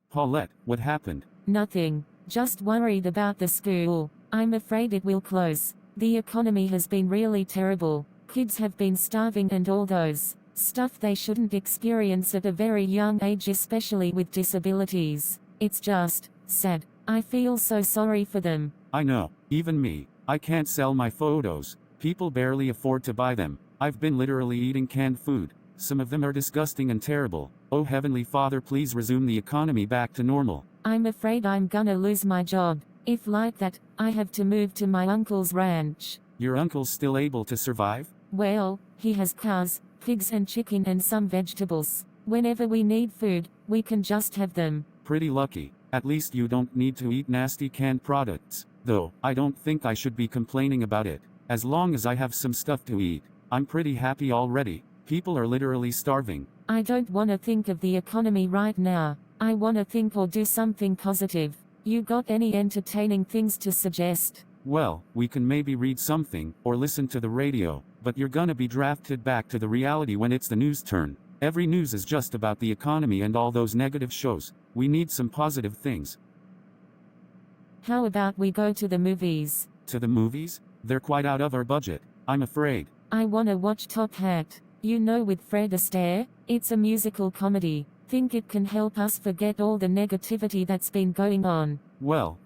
Paulette, what happened? Nothing. Just worried about the school. I'm afraid it will close. The economy has been really terrible. Kids have been starving and all those stuff they shouldn't experience at a very young age, especially with disabilities. It's just sad. I feel so sorry for them. I know, even me. I can't sell my photos. People barely afford to buy them. I've been literally eating canned food. Some of them are disgusting and terrible. Oh Heavenly Father, please resume the economy back to normal. I'm afraid I'm gonna lose my job. If like that, I have to move to my uncle's ranch. Your uncle's still able to survive? Well, he has cows, pigs and chicken and some vegetables. Whenever we need food, we can just have them. Pretty lucky. At least you don't need to eat nasty canned products. Though, I don't think I should be complaining about it. As long as I have some stuff to eat, I'm pretty happy already. People are literally starving. I don't want to think of the economy right now. I want to think or do something positive. You got any entertaining things to suggest? Well, we can maybe read something, or listen to the radio, but you're gonna be drafted back to the reality when it's the news turn. Every news is just about the economy and all those negative shows. We need some positive things. How about we go to the movies? To the movies? They're quite out of our budget, I'm afraid. I wanna watch Top Hat. You know, with Fred Astaire. It's a musical comedy. Think it can help us forget all the negativity that's been going on. Well,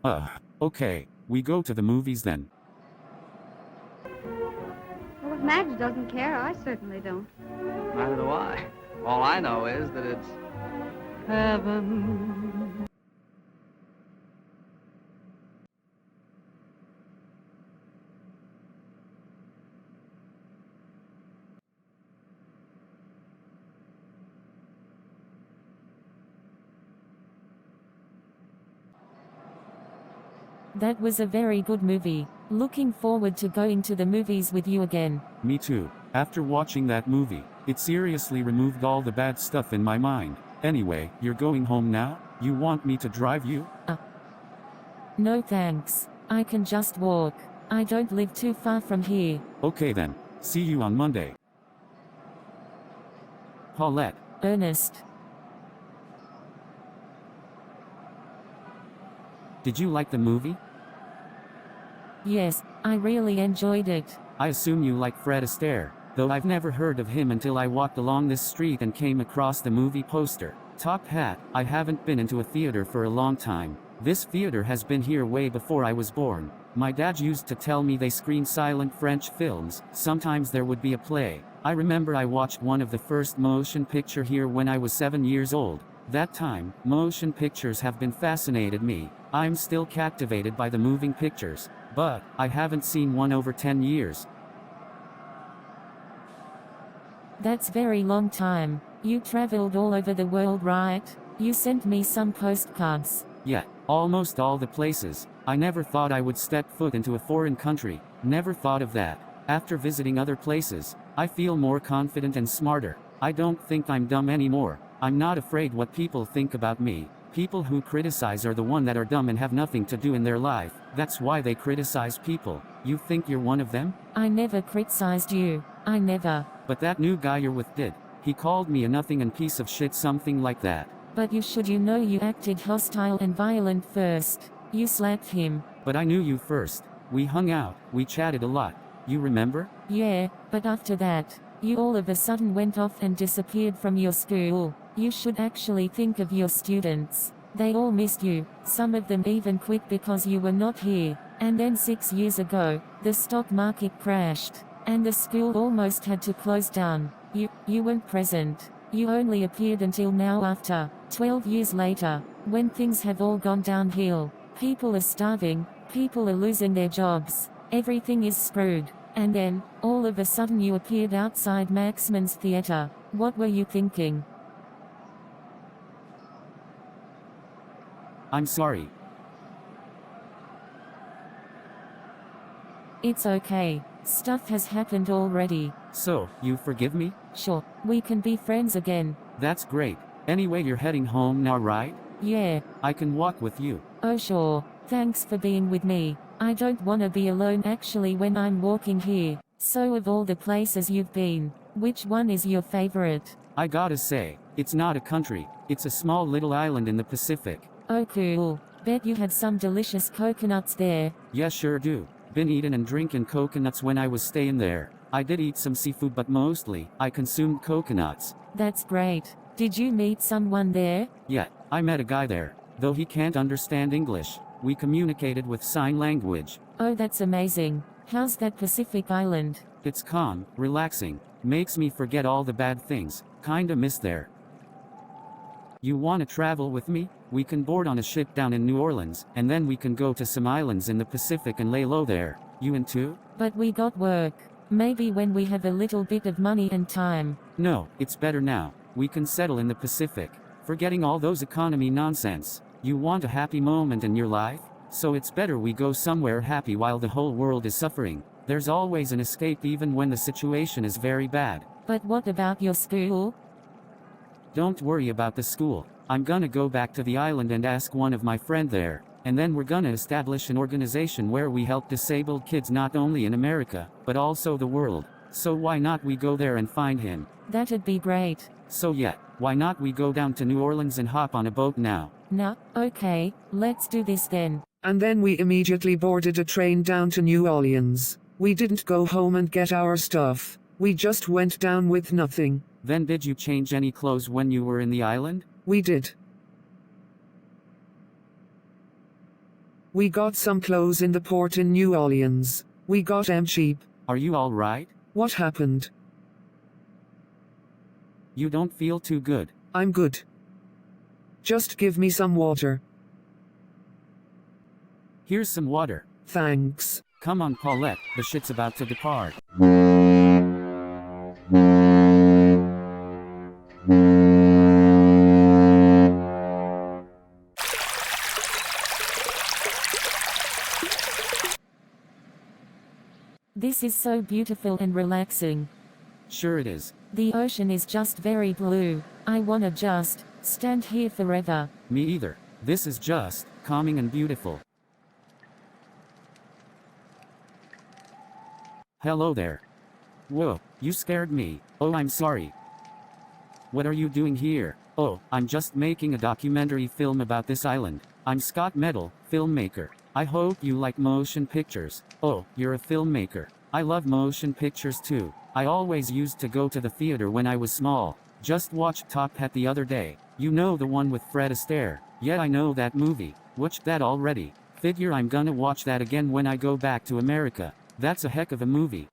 okay, we go to the movies then. Well, if Madge doesn't care, I certainly don't. Neither do I. All I know is that it's heaven. That was a very good movie. Looking forward to going to the movies with you again. Me too. After watching that movie, it seriously removed all the bad stuff in my mind. Anyway, you're going home now? You want me to drive you? No thanks. I can just walk. I don't live too far from here. Okay then. See you on Monday. Paulette. Ernest. Did you like the movie? Yes, I really enjoyed it. I assume you like Fred Astaire, though I've never heard of him until I walked along this street and came across the movie poster. Top Hat. I haven't been into a theater for a long time. This theater has been here way before I was born. My dad used to tell me they screen silent French films. Sometimes there would be a play. I remember I watched one of the first motion picture here when I was 7 years old. That time, motion pictures have been fascinated me. I'm still captivated by the moving pictures, but I haven't seen one over 10 years. That's very long time. You traveled all over the world, right? You sent me some postcards. Yeah, almost all the places. I never thought I would step foot into a foreign country. Never thought of that. After visiting other places, I feel more confident and smarter. I don't think I'm dumb anymore. I'm not afraid what people think about me. People who criticize are the one that are dumb and have nothing to do in their life. That's why they criticize people. You think you're one of them? I never criticized you. I never. But that new guy you're with did. He called me a nothing and piece of shit, something like that. But you know you acted hostile and violent first. You slapped him. But I knew you first. We hung out, we chatted a lot. You remember? Yeah, but after that, you all of a sudden went off and disappeared from your school. You should actually think of your students. They all missed you. Some of them even quit because you were not here. And then 6 years ago, the stock market crashed. And the school almost had to close down. You weren't present. You only appeared until now, after 12 years later, when things have all gone downhill. People are starving, people are losing their jobs, everything is screwed. And then, all of a sudden you appeared outside Maxman's theater. What were you thinking? I'm sorry. It's okay. Stuff has happened already. So, you forgive me? Sure, we can be friends again. That's great. Anyway, you're heading home now, right? Yeah. I can walk with you. Oh sure, thanks for being with me. I don't wanna be alone actually when I'm walking here. So of all the places you've been, which one is your favorite? I gotta say, it's not a country, it's a small little island in the Pacific. Oh cool, bet you had some delicious coconuts there. Yeah, sure do. Been eating and drinking coconuts when I was staying there. I did eat some seafood, but mostly, I consumed coconuts. That's great. Did you meet someone there? Yeah, I met a guy there. Though he can't understand English, we communicated with sign language. Oh, that's amazing. How's that Pacific island? It's calm, relaxing, makes me forget all the bad things. Kinda miss there. You wanna travel with me? We can board on a ship down in New Orleans, and then we can go to some islands in the Pacific and lay low there. You in too? But we got work. Maybe when we have a little bit of money and time. No, it's better now. We can settle in the Pacific. Forgetting all those economy nonsense. You want a happy moment in your life? So it's better we go somewhere happy while the whole world is suffering. There's always an escape even when the situation is very bad. But what about your school? Don't worry about the school. I'm gonna go back to the island and ask one of my friend there, and then we're gonna establish an organization where we help disabled kids not only in America, but also the world. So why not we go there and find him? That'd be great. So yeah, why not we go down to New Orleans and hop on a boat now? Nah, okay, let's do this then. And then we immediately boarded a train down to New Orleans. We didn't go home and get our stuff. We just went down with nothing. Then did you change any clothes when you were in the island? We did. We got some clothes in the port in New Orleans. We got 'em cheap. Are you alright? What happened? You don't feel too good. I'm good. Just give me some water. Here's some water. Thanks. Come on, Paulette, the shit's about to depart. This is so beautiful and relaxing. Sure it is. The ocean is just very blue. I wanna just stand here forever. Me either. This is just calming and beautiful. Hello there. Whoa, you scared me. Oh, I'm sorry. What are you doing here? Oh, I'm just making a documentary film about this island. I'm Scott Metal, filmmaker. I hope you like motion pictures. Oh, you're a filmmaker. I love motion pictures too. I always used to go to the theater when I was small. Just watched Top Hat the other day. You know, the one with Fred Astaire. Yeah, I know that movie. Watched that already. Figure I'm gonna watch that again when I go back to America. That's a heck of a movie.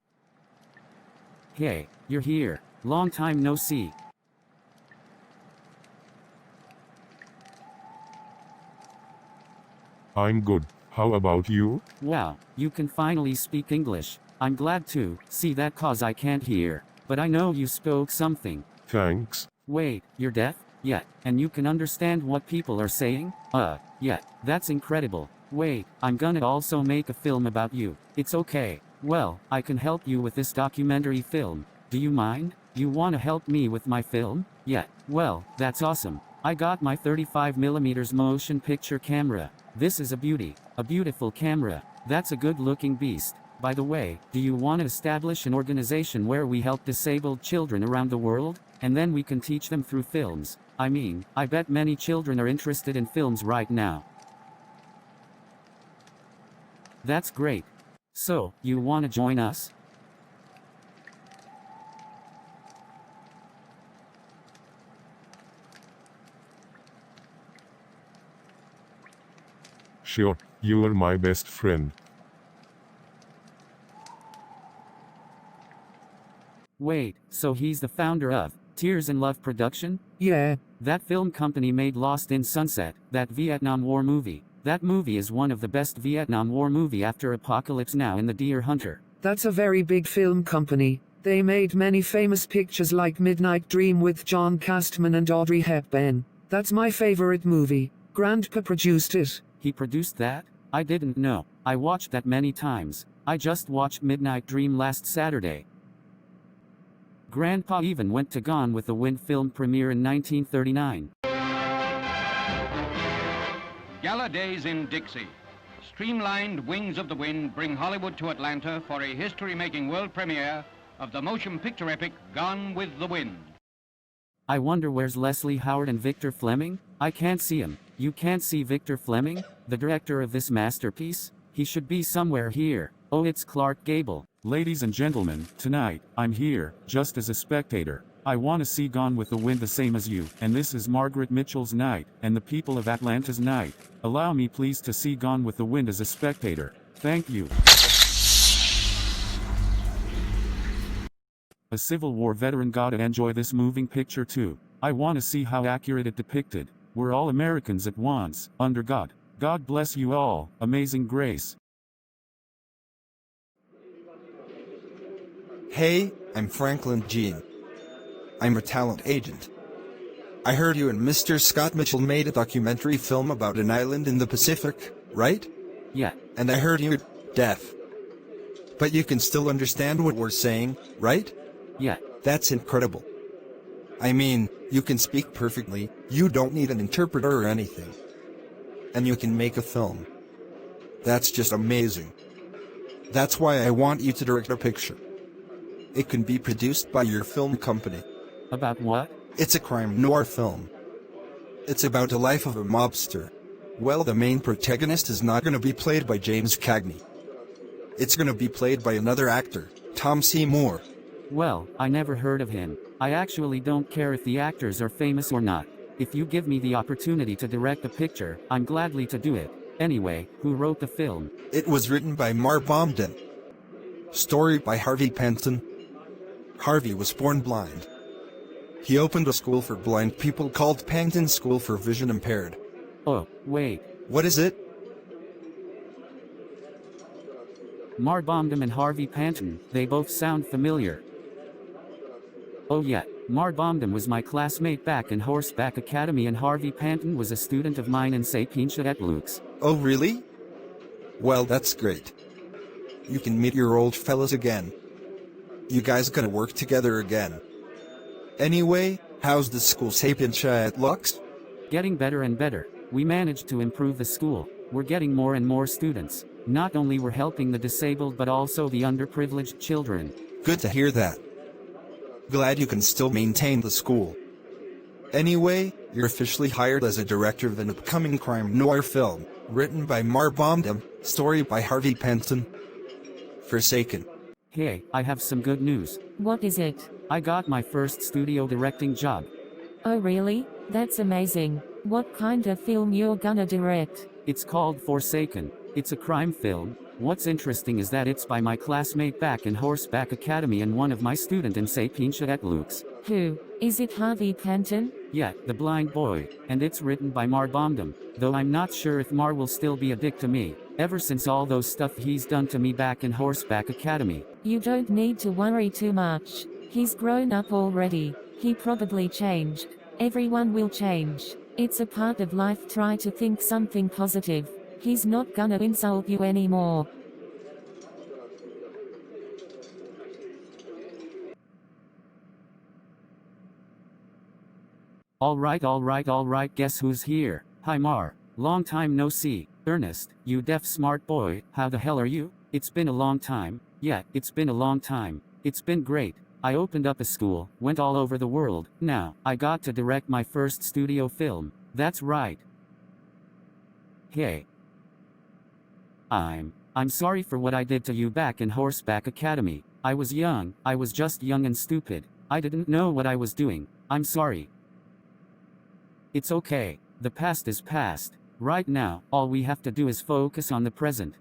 Hey, you're here. Long time no see. I'm good. How about you? Wow, you can finally speak English. I'm glad to see that, cause I can't hear. But I know you spoke something. Thanks. Wait, you're deaf? Yeah, and you can understand what people are saying? Yeah, that's incredible. Wait, I'm gonna also make a film about you. It's okay. Well, I can help you with this documentary film. Do you mind? You wanna help me with my film? Yeah, well, that's awesome. I got my 35mm motion picture camera. This is a beauty. A beautiful camera. That's a good looking beast. By the way, do you want to establish an organization where we help disabled children around the world? And then we can teach them through films. I mean, I bet many children are interested in films right now. That's great. So, you want to join us? Sure, you're my best friend. Wait, so he's the founder of Tears in Love Production? Yeah. That film company made Lost in Sunset, that Vietnam War movie. That movie is one of the best Vietnam War movie after Apocalypse Now and The Deer Hunter. That's a very big film company. They made many famous pictures like Midnight Dream with John Castman and Audrey Hepburn. That's my favorite movie. Grandpa produced it. He produced that? I didn't know. I watched that many times. I just watched Midnight Dream last Saturday. Grandpa even went to Gone with the Wind film premiere in 1939. Gala Days in Dixie. Streamlined Wings of the Wind bring Hollywood to Atlanta for a history-making world premiere of the motion picture epic Gone with the Wind. I wonder where's Leslie Howard and Victor Fleming? I can't see him. You can't see Victor Fleming, the director of this masterpiece? He should be somewhere here. Oh, it's Clark Gable. Ladies and gentlemen, tonight, I'm here, just as a spectator. I want to see Gone with the Wind the same as you, and this is Margaret Mitchell's night, and the people of Atlanta's night. Allow me please to see Gone with the Wind as a spectator. Thank you. A Civil War veteran gotta enjoy this moving picture too. I want to see how accurate it depicted. We're all Americans at once, under God. God bless you all, Amazing Grace. Hey, I'm Franklin Jean. I'm a talent agent. I heard you and Mr. Scott Mitchell made a documentary film about an island in the Pacific, right? Yeah, And I heard you're deaf. But you can still understand what we're saying, right? yeah. That's incredible. I mean, you can speak perfectly, you don't need an interpreter or anything. And you can make a film. That's just amazing. That's why I want you to direct a picture. It can be produced by your film company. About what? It's a crime noir film. It's about the life of a mobster. Well, the main protagonist is not going to be played by James Cagney. It's going to be played by another actor, Tom Seymour. Well, I never heard of him. I actually don't care if the actors are famous or not. If you give me the opportunity to direct a picture, I'm gladly to do it. Anyway, who wrote the film? It was written by Mar Bomden. Story by Harvey Penton. Harvey was born blind. He opened a school for blind people called Penton School for Vision Impaired. Oh, wait. What is it? Mar Bomden and Harvey Panton, they both sound familiar. Oh yeah, Mar Bomden was my classmate back in Horseback Academy and Harvey Panton was a student of mine in St. Pincha at Luke's. Oh really? Well, that's great. You can meet your old fellas again. You guys gonna work together again. Anyway, how's the school Sapiencia at Lux? Getting better and better. We managed to improve the school. We're getting more and more students. Not only we're helping the disabled but also the underprivileged children. Good to hear that. Glad you can still maintain the school. Anyway, you're officially hired as a director of an upcoming crime noir film, written by Mar Bomden, story by Harvey Penton. Forsaken. Hey, I have some good news. What is it? I got my first studio directing job. Oh really? That's amazing. What kind of film you're gonna direct? It's called Forsaken. It's a crime film. What's interesting is that it's by my classmate back in Horseback Academy and one of my student in St. Pincha at Luke's. Who? Is it Harvey Panton? Yeah, the blind boy. And it's written by Mar Bomden. Though I'm not sure if Mar will still be a dick to me, ever since all those stuff he's done to me back in Horseback Academy. You don't need to worry too much. He's grown up already. He probably changed. Everyone will change. It's a part of life. Try to think something positive. He's not gonna insult you anymore. Alright, guess who's here? Hi Mar. Long time no see. Ernest, you deaf smart boy, how the hell are you? It's been a long time. Yeah, it's been a long time. It's been great. I opened up a school, went all over the world. Now, I got to direct my first studio film. That's right. Hey. I'm sorry for what I did to you back in Horseback Academy. I was young, I was just young and stupid. I didn't know what I was doing. I'm sorry. It's okay. The past is past. Right now, all we have to do is focus on the present.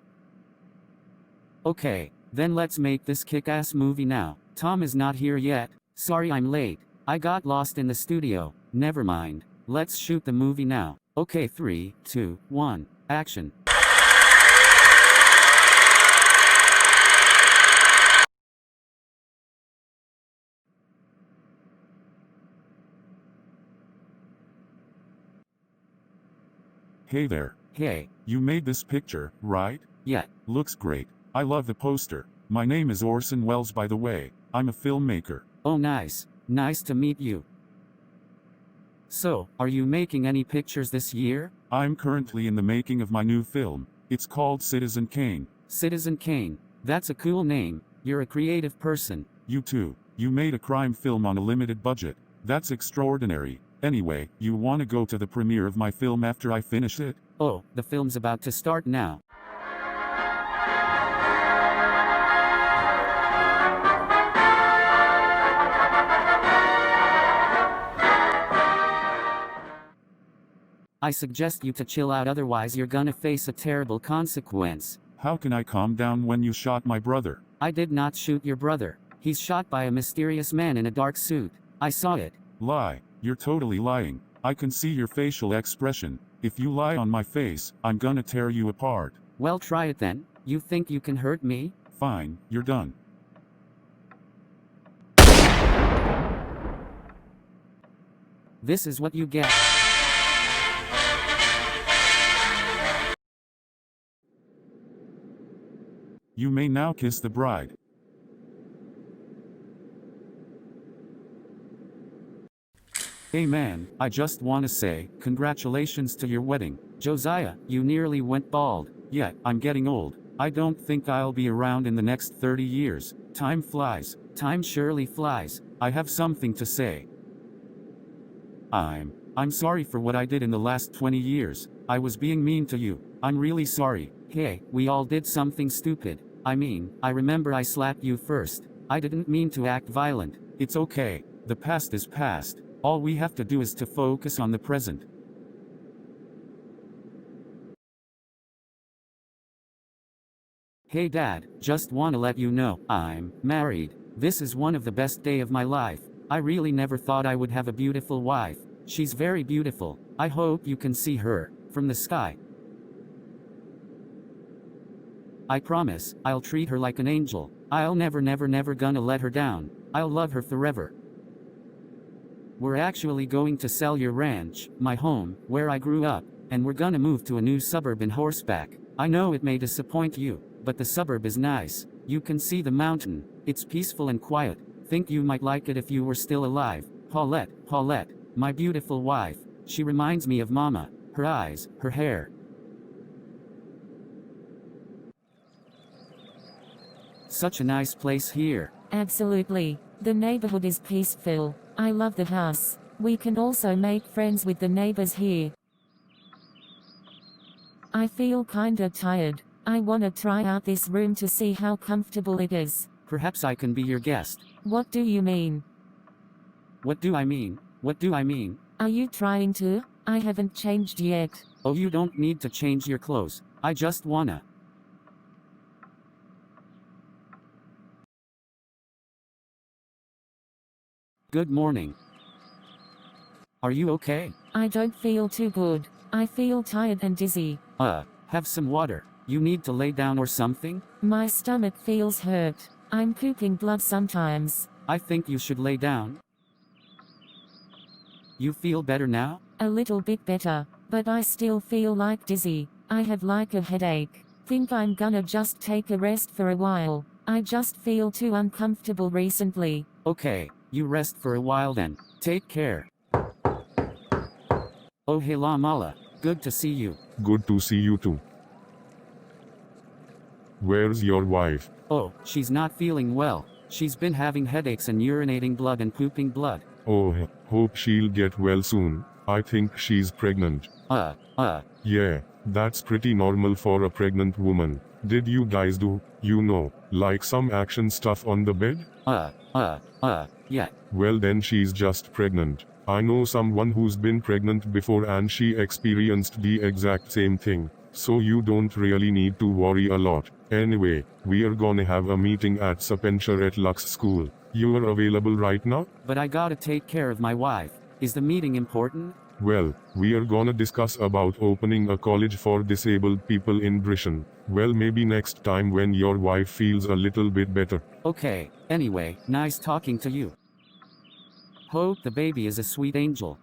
Okay, then let's make this kick-ass movie now. Tom is not here yet. Sorry I'm late. I got lost in the studio. Never mind. Let's shoot the movie now. Okay, 3, 2, 1, action. Hey there. Hey. You made this picture, right? Yeah. Looks great. I love the poster. My name is Orson Welles, by the way. I'm a filmmaker. Oh nice. Nice to meet you. So, are you making any pictures this year? I'm currently in the making of my new film. It's called Citizen Kane. Citizen Kane. That's a cool name. You're a creative person. You too. You made a crime film on a limited budget. That's extraordinary. Anyway, you wanna go to the premiere of my film after I finish it? Oh, the film's about to start now. I suggest you to chill out, otherwise you're gonna face a terrible consequence. How can I calm down when you shot my brother? I did not shoot your brother. He's shot by a mysterious man in a dark suit. I saw it. Lie. You're totally lying. I can see your facial expression. If you lie on my face, I'm gonna tear you apart. Well, try it then. You think you can hurt me? Fine, you're done. This is what you get. You may now kiss the bride. Hey man, I just wanna say, congratulations to your wedding. Josiah, you nearly went bald. Yeah, I'm getting old. I don't think I'll be around in the next 30 years. Time flies. Time surely flies. I have something to say. I'm sorry for what I did in the last 20 years. I was being mean to you. I'm really sorry. Hey, we all did something stupid. I mean, I remember I slapped you first. I didn't mean to act violent. It's okay. The past is past. All we have to do is to focus on the present. Hey Dad, just wanna let you know, I'm married. This is one of the best day of my life. I really never thought I would have a beautiful wife. She's very beautiful. I hope you can see her from the sky. I promise, I'll treat her like an angel. I'll never gonna let her down. I'll love her forever. We're actually going to sell your ranch, my home, where I grew up, and we're gonna move to a new suburb in Horseback. I know it may disappoint you, but the suburb is nice. You can see the mountain. It's peaceful and quiet. Think you might like it if you were still alive. Paulette, my beautiful wife. She reminds me of Mama. Her eyes, her hair. Such a nice place here. Absolutely. The neighborhood is peaceful. I love the house. We can also make friends with the neighbors here. I feel kinda tired. I wanna try out this room to see how comfortable it is. Perhaps I can be your guest. What do you mean? What do I mean? What do I mean? Are you trying to? I haven't changed yet. Oh, you don't need to change your clothes. I just wanna. Good morning. Are you okay? I don't feel too good. I feel tired and dizzy. Have some water. You need to lay down or something? My stomach feels hurt. I'm pooping blood sometimes. I think you should lay down. You feel better now? A little bit better, but I still feel like dizzy. I have like a headache. Think I'm gonna just take a rest for a while. I just feel too uncomfortable recently. Okay, you rest for a while then. Take care. Oh hey La Mala, good to see you. Good to see you too. Where's your wife? Oh, she's not feeling well. She's been having headaches and urinating blood and pooping blood. Oh, hope she'll get well soon. I think she's pregnant. Yeah, that's pretty normal for a pregnant woman. Did you guys do, like some action stuff on the bed? Yeah. Well then she's just pregnant. I know someone who's been pregnant before and she experienced the exact same thing. So you don't really need to worry a lot. Anyway, we're gonna have a meeting at Synopsis at Lux School. You're available right now? But I gotta take care of my wife. Is the meeting important? Well, we're gonna discuss about opening a college for disabled people in Britain. Well, maybe next time when your wife feels a little bit better. Okay, anyway, nice talking to you. Hope the baby is a sweet angel.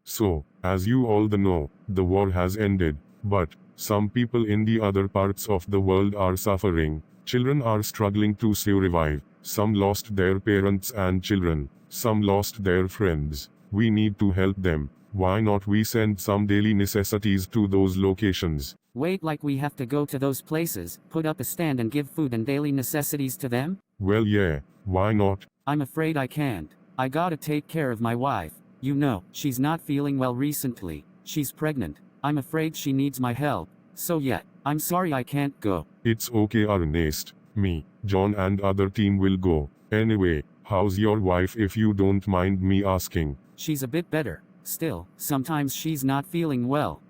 So, as you all know, the war has ended, but some people in the other parts of the world are suffering. Children are struggling to survive. Some lost their parents and children. Some lost their friends. We need to help them. Why not we send some daily necessities to those locations? Wait, like we have to go to those places, put up a stand and give food and daily necessities to them? Well yeah, why not? I'm afraid I can't. I gotta take care of my wife. She's not feeling well recently. She's pregnant. I'm afraid she needs my help. So yeah, I'm sorry I can't go. It's okay Ernest. Me, John and other team will go. Anyway, how's your wife if you don't mind me asking? She's a bit better. Still, sometimes she's not feeling well.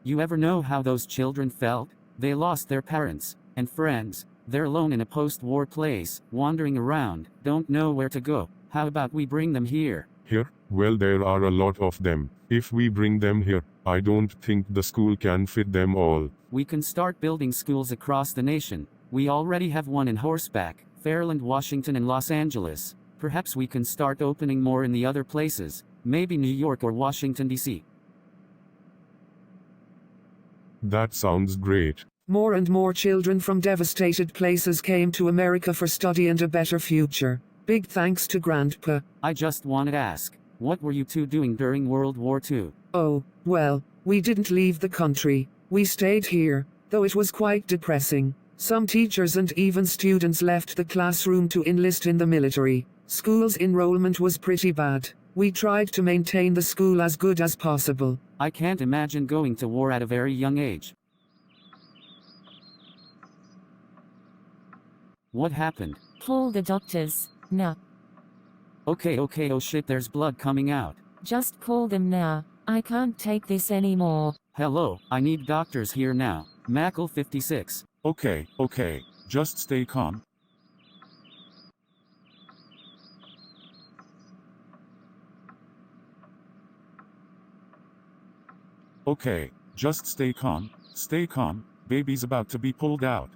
You ever know how those children felt? They lost their parents and friends. They're alone in a post-war place, wandering around, don't know where to go. How about we bring them here? Here? Well, there are a lot of them. If we bring them here, I don't think the school can fit them all. We can start building schools across the nation. We already have one in Horseback, Fairland, Washington and Los Angeles. Perhaps we can start opening more in the other places, maybe New York or Washington, D.C. That sounds great. More and more children from devastated places came to America for study and a better future. Big thanks to Grandpa. I just wanted to ask, what were you two doing during World War II? Oh, well, we didn't leave the country. We stayed here, though it was quite depressing. Some teachers and even students left the classroom to enlist in the military. School's enrollment was pretty bad. We tried to maintain the school as good as possible. I can't imagine going to war at a very young age. What happened? Call the doctors, now. Okay, oh shit, there's blood coming out. Just call them now. I can't take this anymore. Hello, I need doctors here now. Mackle 56. Okay, just stay calm. Okay, just stay calm, baby's about to be pulled out.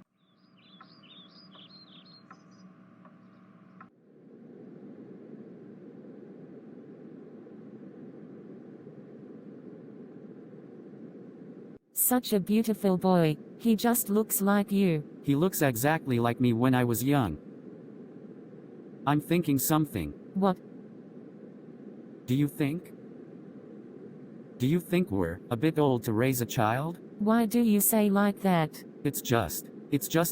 Such a beautiful boy, he just looks like you. He looks exactly like me when I was young. I'm thinking something. What? Do you think we're a bit old to raise a child? Why do you say like that? It's just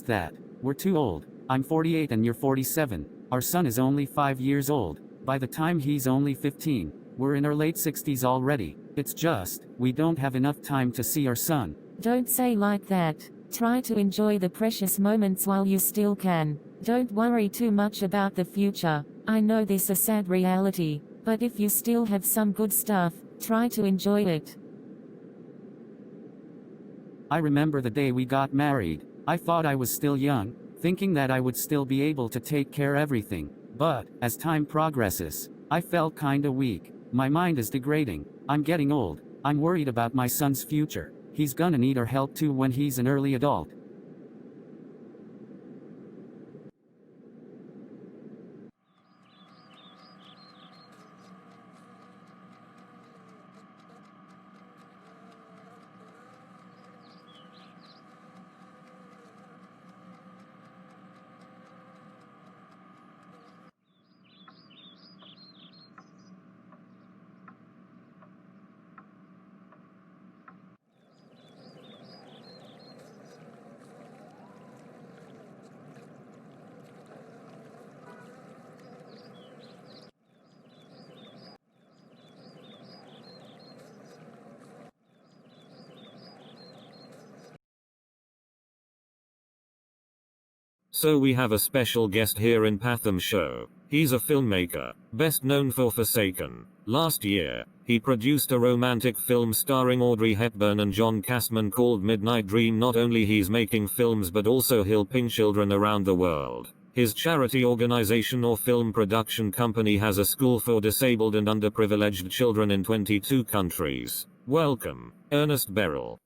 that we're too old. I'm 48 and you're 47. Our son is only 5 years old. By the time he's only 15, we're in our late 60s already. It's just, we don't have enough time to see our son. Don't say like that. Try to enjoy the precious moments while you still can. Don't worry too much about the future. I know this is a sad reality, but if you still have some good stuff, try to enjoy it. I remember the day we got married. I thought I was still young, thinking that I would still be able to take care of everything. But, as time progresses, I felt kinda weak. My mind is degrading. I'm getting old. I'm worried about my son's future. He's gonna need our help too when he's an early adult. So we have a special guest here in Patham Show. He's a filmmaker, best known for Forsaken. Last year, he produced a romantic film starring Audrey Hepburn and John Castman called Midnight Dream. Not only he's making films but also helping children around the world. His charity organization or film production company has a school for disabled and underprivileged children in 22 countries. Welcome, Ernest Barrol.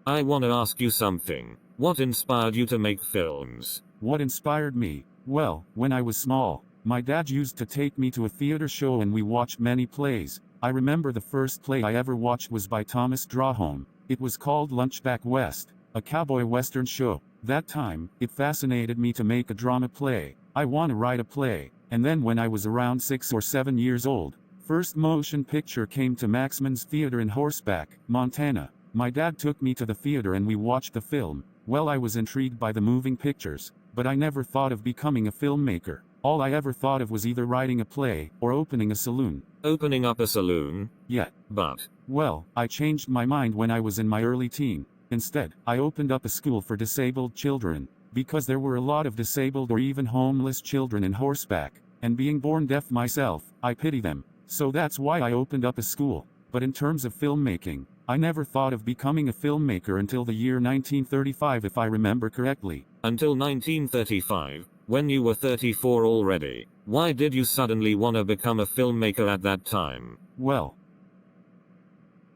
I wanna ask you something. What inspired you to make films? What inspired me? Well, when I was small, my dad used to take me to a theater show and we watched many plays. I remember the first play I ever watched was by Thomas Drawhome. It was called Lunchback West, a cowboy western show. That time, it fascinated me to make a drama play. I want to write a play. And then when I was around 6 or 7 years old, first motion picture came to Maxman's Theater in Horseback, Montana. My dad took me to the theater and we watched the film. Well, I was intrigued by the moving pictures, but I never thought of becoming a filmmaker. All I ever thought of was either writing a play or opening a saloon. Opening up a saloon? Yeah. But? Well, I changed my mind when I was in my early teen. Instead, I opened up a school for disabled children, because there were a lot of disabled or even homeless children in Horseback, and being born deaf myself, I pity them. So that's why I opened up a school. But in terms of filmmaking, I never thought of becoming a filmmaker until the year 1935 if I remember correctly. Until 1935, when you were 34 already. Why did you suddenly want to become a filmmaker at that time? Well,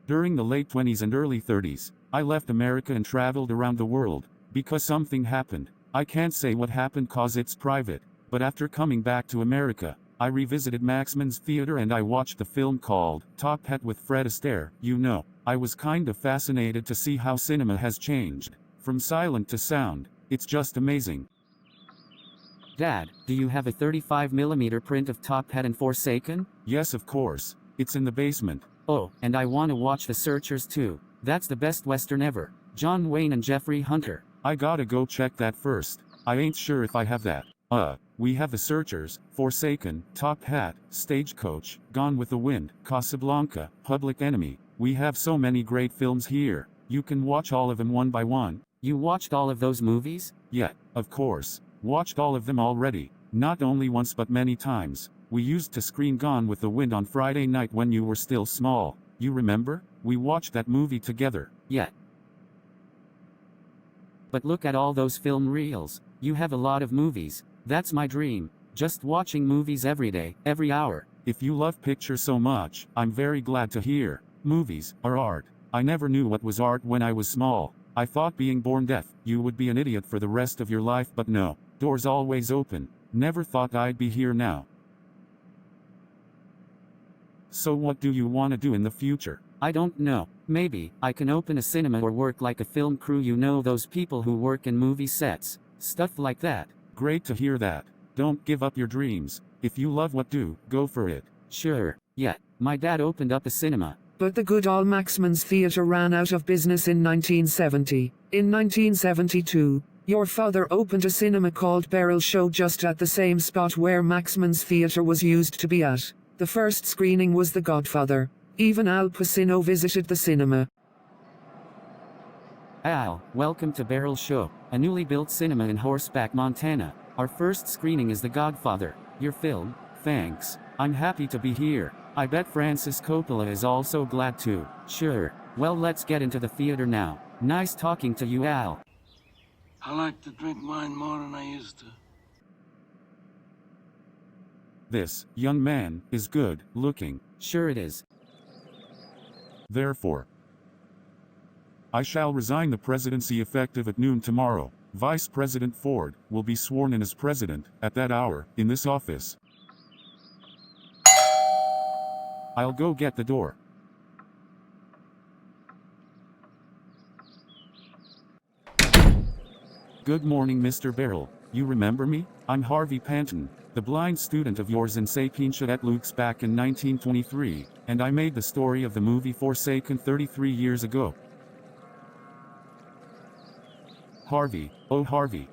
during the late 20s and early 30s, I left America and traveled around the world, because something happened. I can't say what happened cause it's private, But after coming back to America, I revisited Maxman's Theater and I watched the film called Top Hat with Fred Astaire. You know, I was kind of fascinated to see how cinema has changed, from silent to sound. It's just amazing. Dad, do you have a 35mm print of Top Hat and Forsaken? Yes, of course. It's in the basement. Oh, and I want to watch The Searchers too. That's the best Western ever. John Wayne and Jeffrey Hunter. I gotta go check that first. I ain't sure if I have that. We have The Searchers, Forsaken, Top Hat, Stagecoach, Gone with the Wind, Casablanca, Public Enemy. We have so many great films here. You can watch all of them one by one. You watched all of those movies? Yeah, of course. Watched all of them already. Not only once but many times. We used to screen Gone with the Wind on Friday night when you were still small. You remember? We watched that movie together. Yeah. But look at all those film reels. You have a lot of movies. That's my dream. Just watching movies every day, every hour. If you love pictures so much, I'm very glad to hear. Movies are art. I never knew what was art when I was small. I thought being born deaf, you would be an idiot for the rest of your life, but no. Doors always open. Never thought I'd be here now. So what do you want to do in the future? I don't know. Maybe I can open a cinema or work like a film crew. You know, those people who work in movie sets. Stuff like that. Great to hear that. Don't give up your dreams. If you love what do, go for it. Sure, yeah. My dad opened up a cinema. But the good old Maxman's Theater ran out of business in 1970. In 1972, your father opened a cinema called Barrel Show just at the same spot where Maxman's Theater was used to be at. The first screening was The Godfather. Even Al Pacino visited the cinema. Al, welcome to Barrel Show, a newly built cinema in Horseback, Montana. Our first screening is The Godfather. Your film? Thanks. I'm happy to be here. I bet Francis Coppola is also glad too. Sure. Well, let's get into the theater now. Nice talking to you, Al. I like to drink wine more than I used to. This young man is good looking. Sure it is. Therefore, I shall resign the presidency effective at noon tomorrow. Vice President Ford will be sworn in as president at that hour in this office. I'll go get the door. Good morning, Mr. Barrel. You remember me? I'm Harvey Panton, the blind student of yours in Sapiencia at Luke's back in 1923, and I made the story of the movie Forsaken 33 years ago. Harvey, oh Harvey.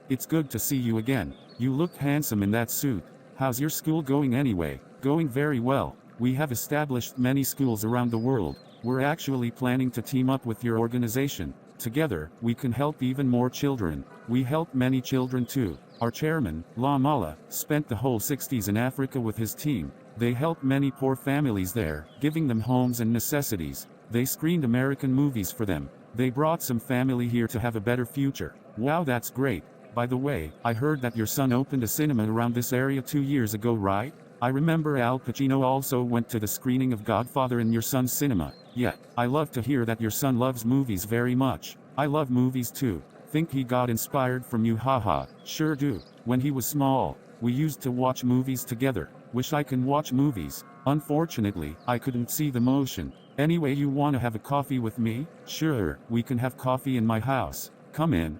It's good to see you again. You look handsome in that suit. How's your school going anyway? Going very well. We have established many schools around the world. We're actually planning to team up with your organization. Together, we can help even more children. We help many children too. Our chairman, La Mala, spent the whole 60s in Africa with his team. They helped many poor families there, giving them homes and necessities. They screened American movies for them. They brought some family here to have a better future. Wow, that's great. By the way, I heard that your son opened a cinema around this area 2 years ago, right? I remember Al Pacino also went to the screening of Godfather in your son's cinema. Yeah, I love to hear that your son loves movies very much. I love movies too. Think he got inspired from you, haha. Sure do. When he was small, we used to watch movies together. Wish I can watch movies. Unfortunately, I couldn't see the motion. Anyway, you wanna have a coffee with me? Sure, we can have coffee in my house. Come in.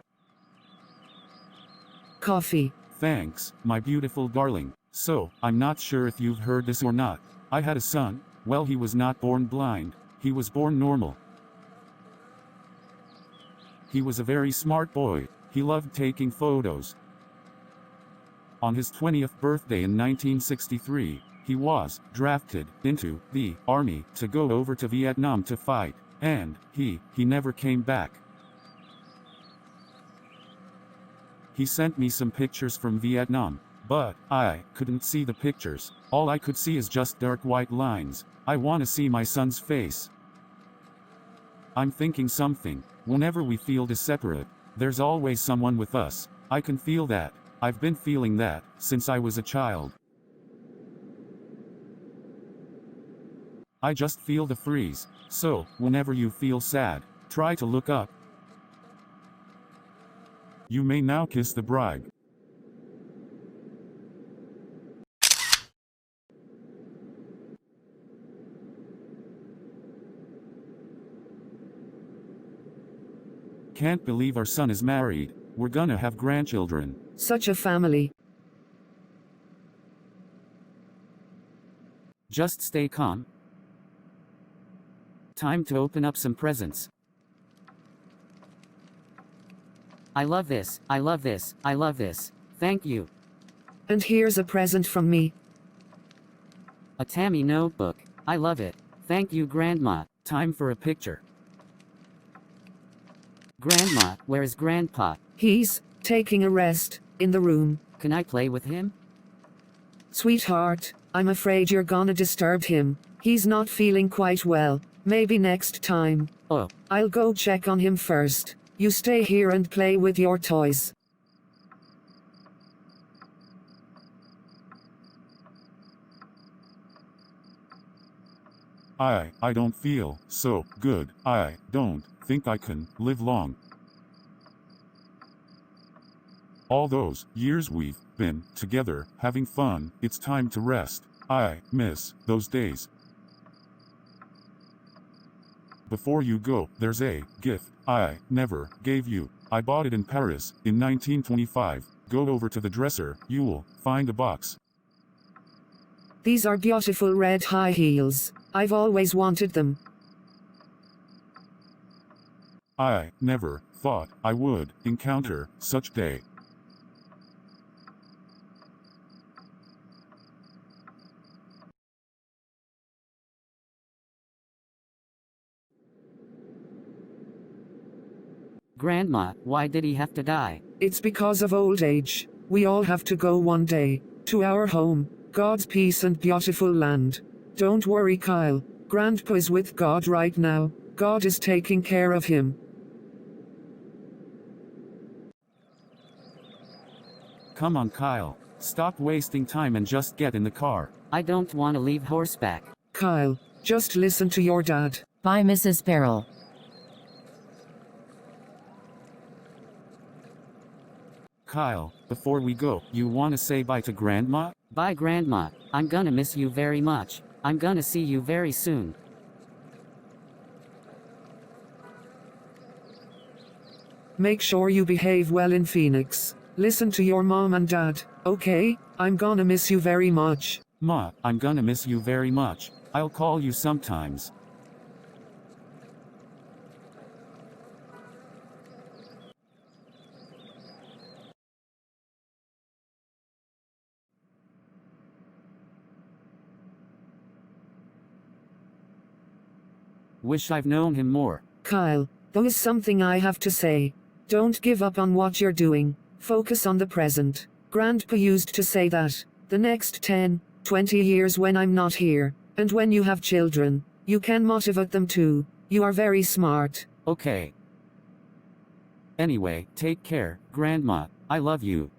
Coffee. Thanks, my beautiful darling. So, I'm not sure if you've heard this or not. I had a son. Well, he was not born blind. He was born normal. He was a very smart boy. He loved taking photos. On his 20th birthday in 1963, he was drafted into the army to go over to Vietnam to fight, and he never came back. He sent me some pictures from Vietnam, but I couldn't see the pictures. All I could see is just dark white lines. I want to see my son's face. I'm thinking something. Whenever we feel separate, there's always someone with us. I can feel that. I've been feeling that since I was a child. I just feel the freeze. So, whenever you feel sad, try to look up. You may now kiss the bride. Can't believe our son is married. We're gonna have grandchildren. Such a family. Just stay calm. Time to open up some presents. I love this, I love this, I love this. Thank you. And here's a present from me. A Tammy notebook. I love it. Thank you, Grandma. Time for a picture. Grandma, where is Grandpa? He's taking a rest in the room. Can I play with him? Sweetheart, I'm afraid you're gonna disturb him. He's not feeling quite well. Maybe next time. Oh. I'll go check on him first. You stay here and play with your toys. I don't feel so good. I don't think I can live long. All those years we've been together, having fun, it's time to rest. I miss those days. Before you go, there's a gift I never gave you. I bought it in Paris in 1925. Go over to the dresser, you'll find a box. These are beautiful red high heels. I've always wanted them. I never thought I would encounter such day. Grandma, why did he have to die? It's because of old age. We all have to go one day. To our home. God's peace and beautiful land. Don't worry, Kyle. Grandpa is with God right now. God is taking care of him. Come on, Kyle. Stop wasting time and just get in the car. I don't want to leave Horseback. Kyle, just listen to your dad. Bye, Mrs. Barrel. Kyle, before we go, you want to say bye to Grandma? Bye, Grandma. I'm gonna miss you very much. I'm gonna see you very soon. Make sure you behave well in Phoenix. Listen to your mom and dad, okay? I'm gonna miss you very much. Ma, I'm gonna miss you very much. I'll call you sometimes. Wish I've known him more. Kyle, there is something I have to say. Don't give up on what you're doing. Focus on the present. Grandpa used to say that. The next 10, 20 years when I'm not here, and when you have children, you can motivate them too. You are very smart. Okay. Anyway, take care, Grandma. I love you.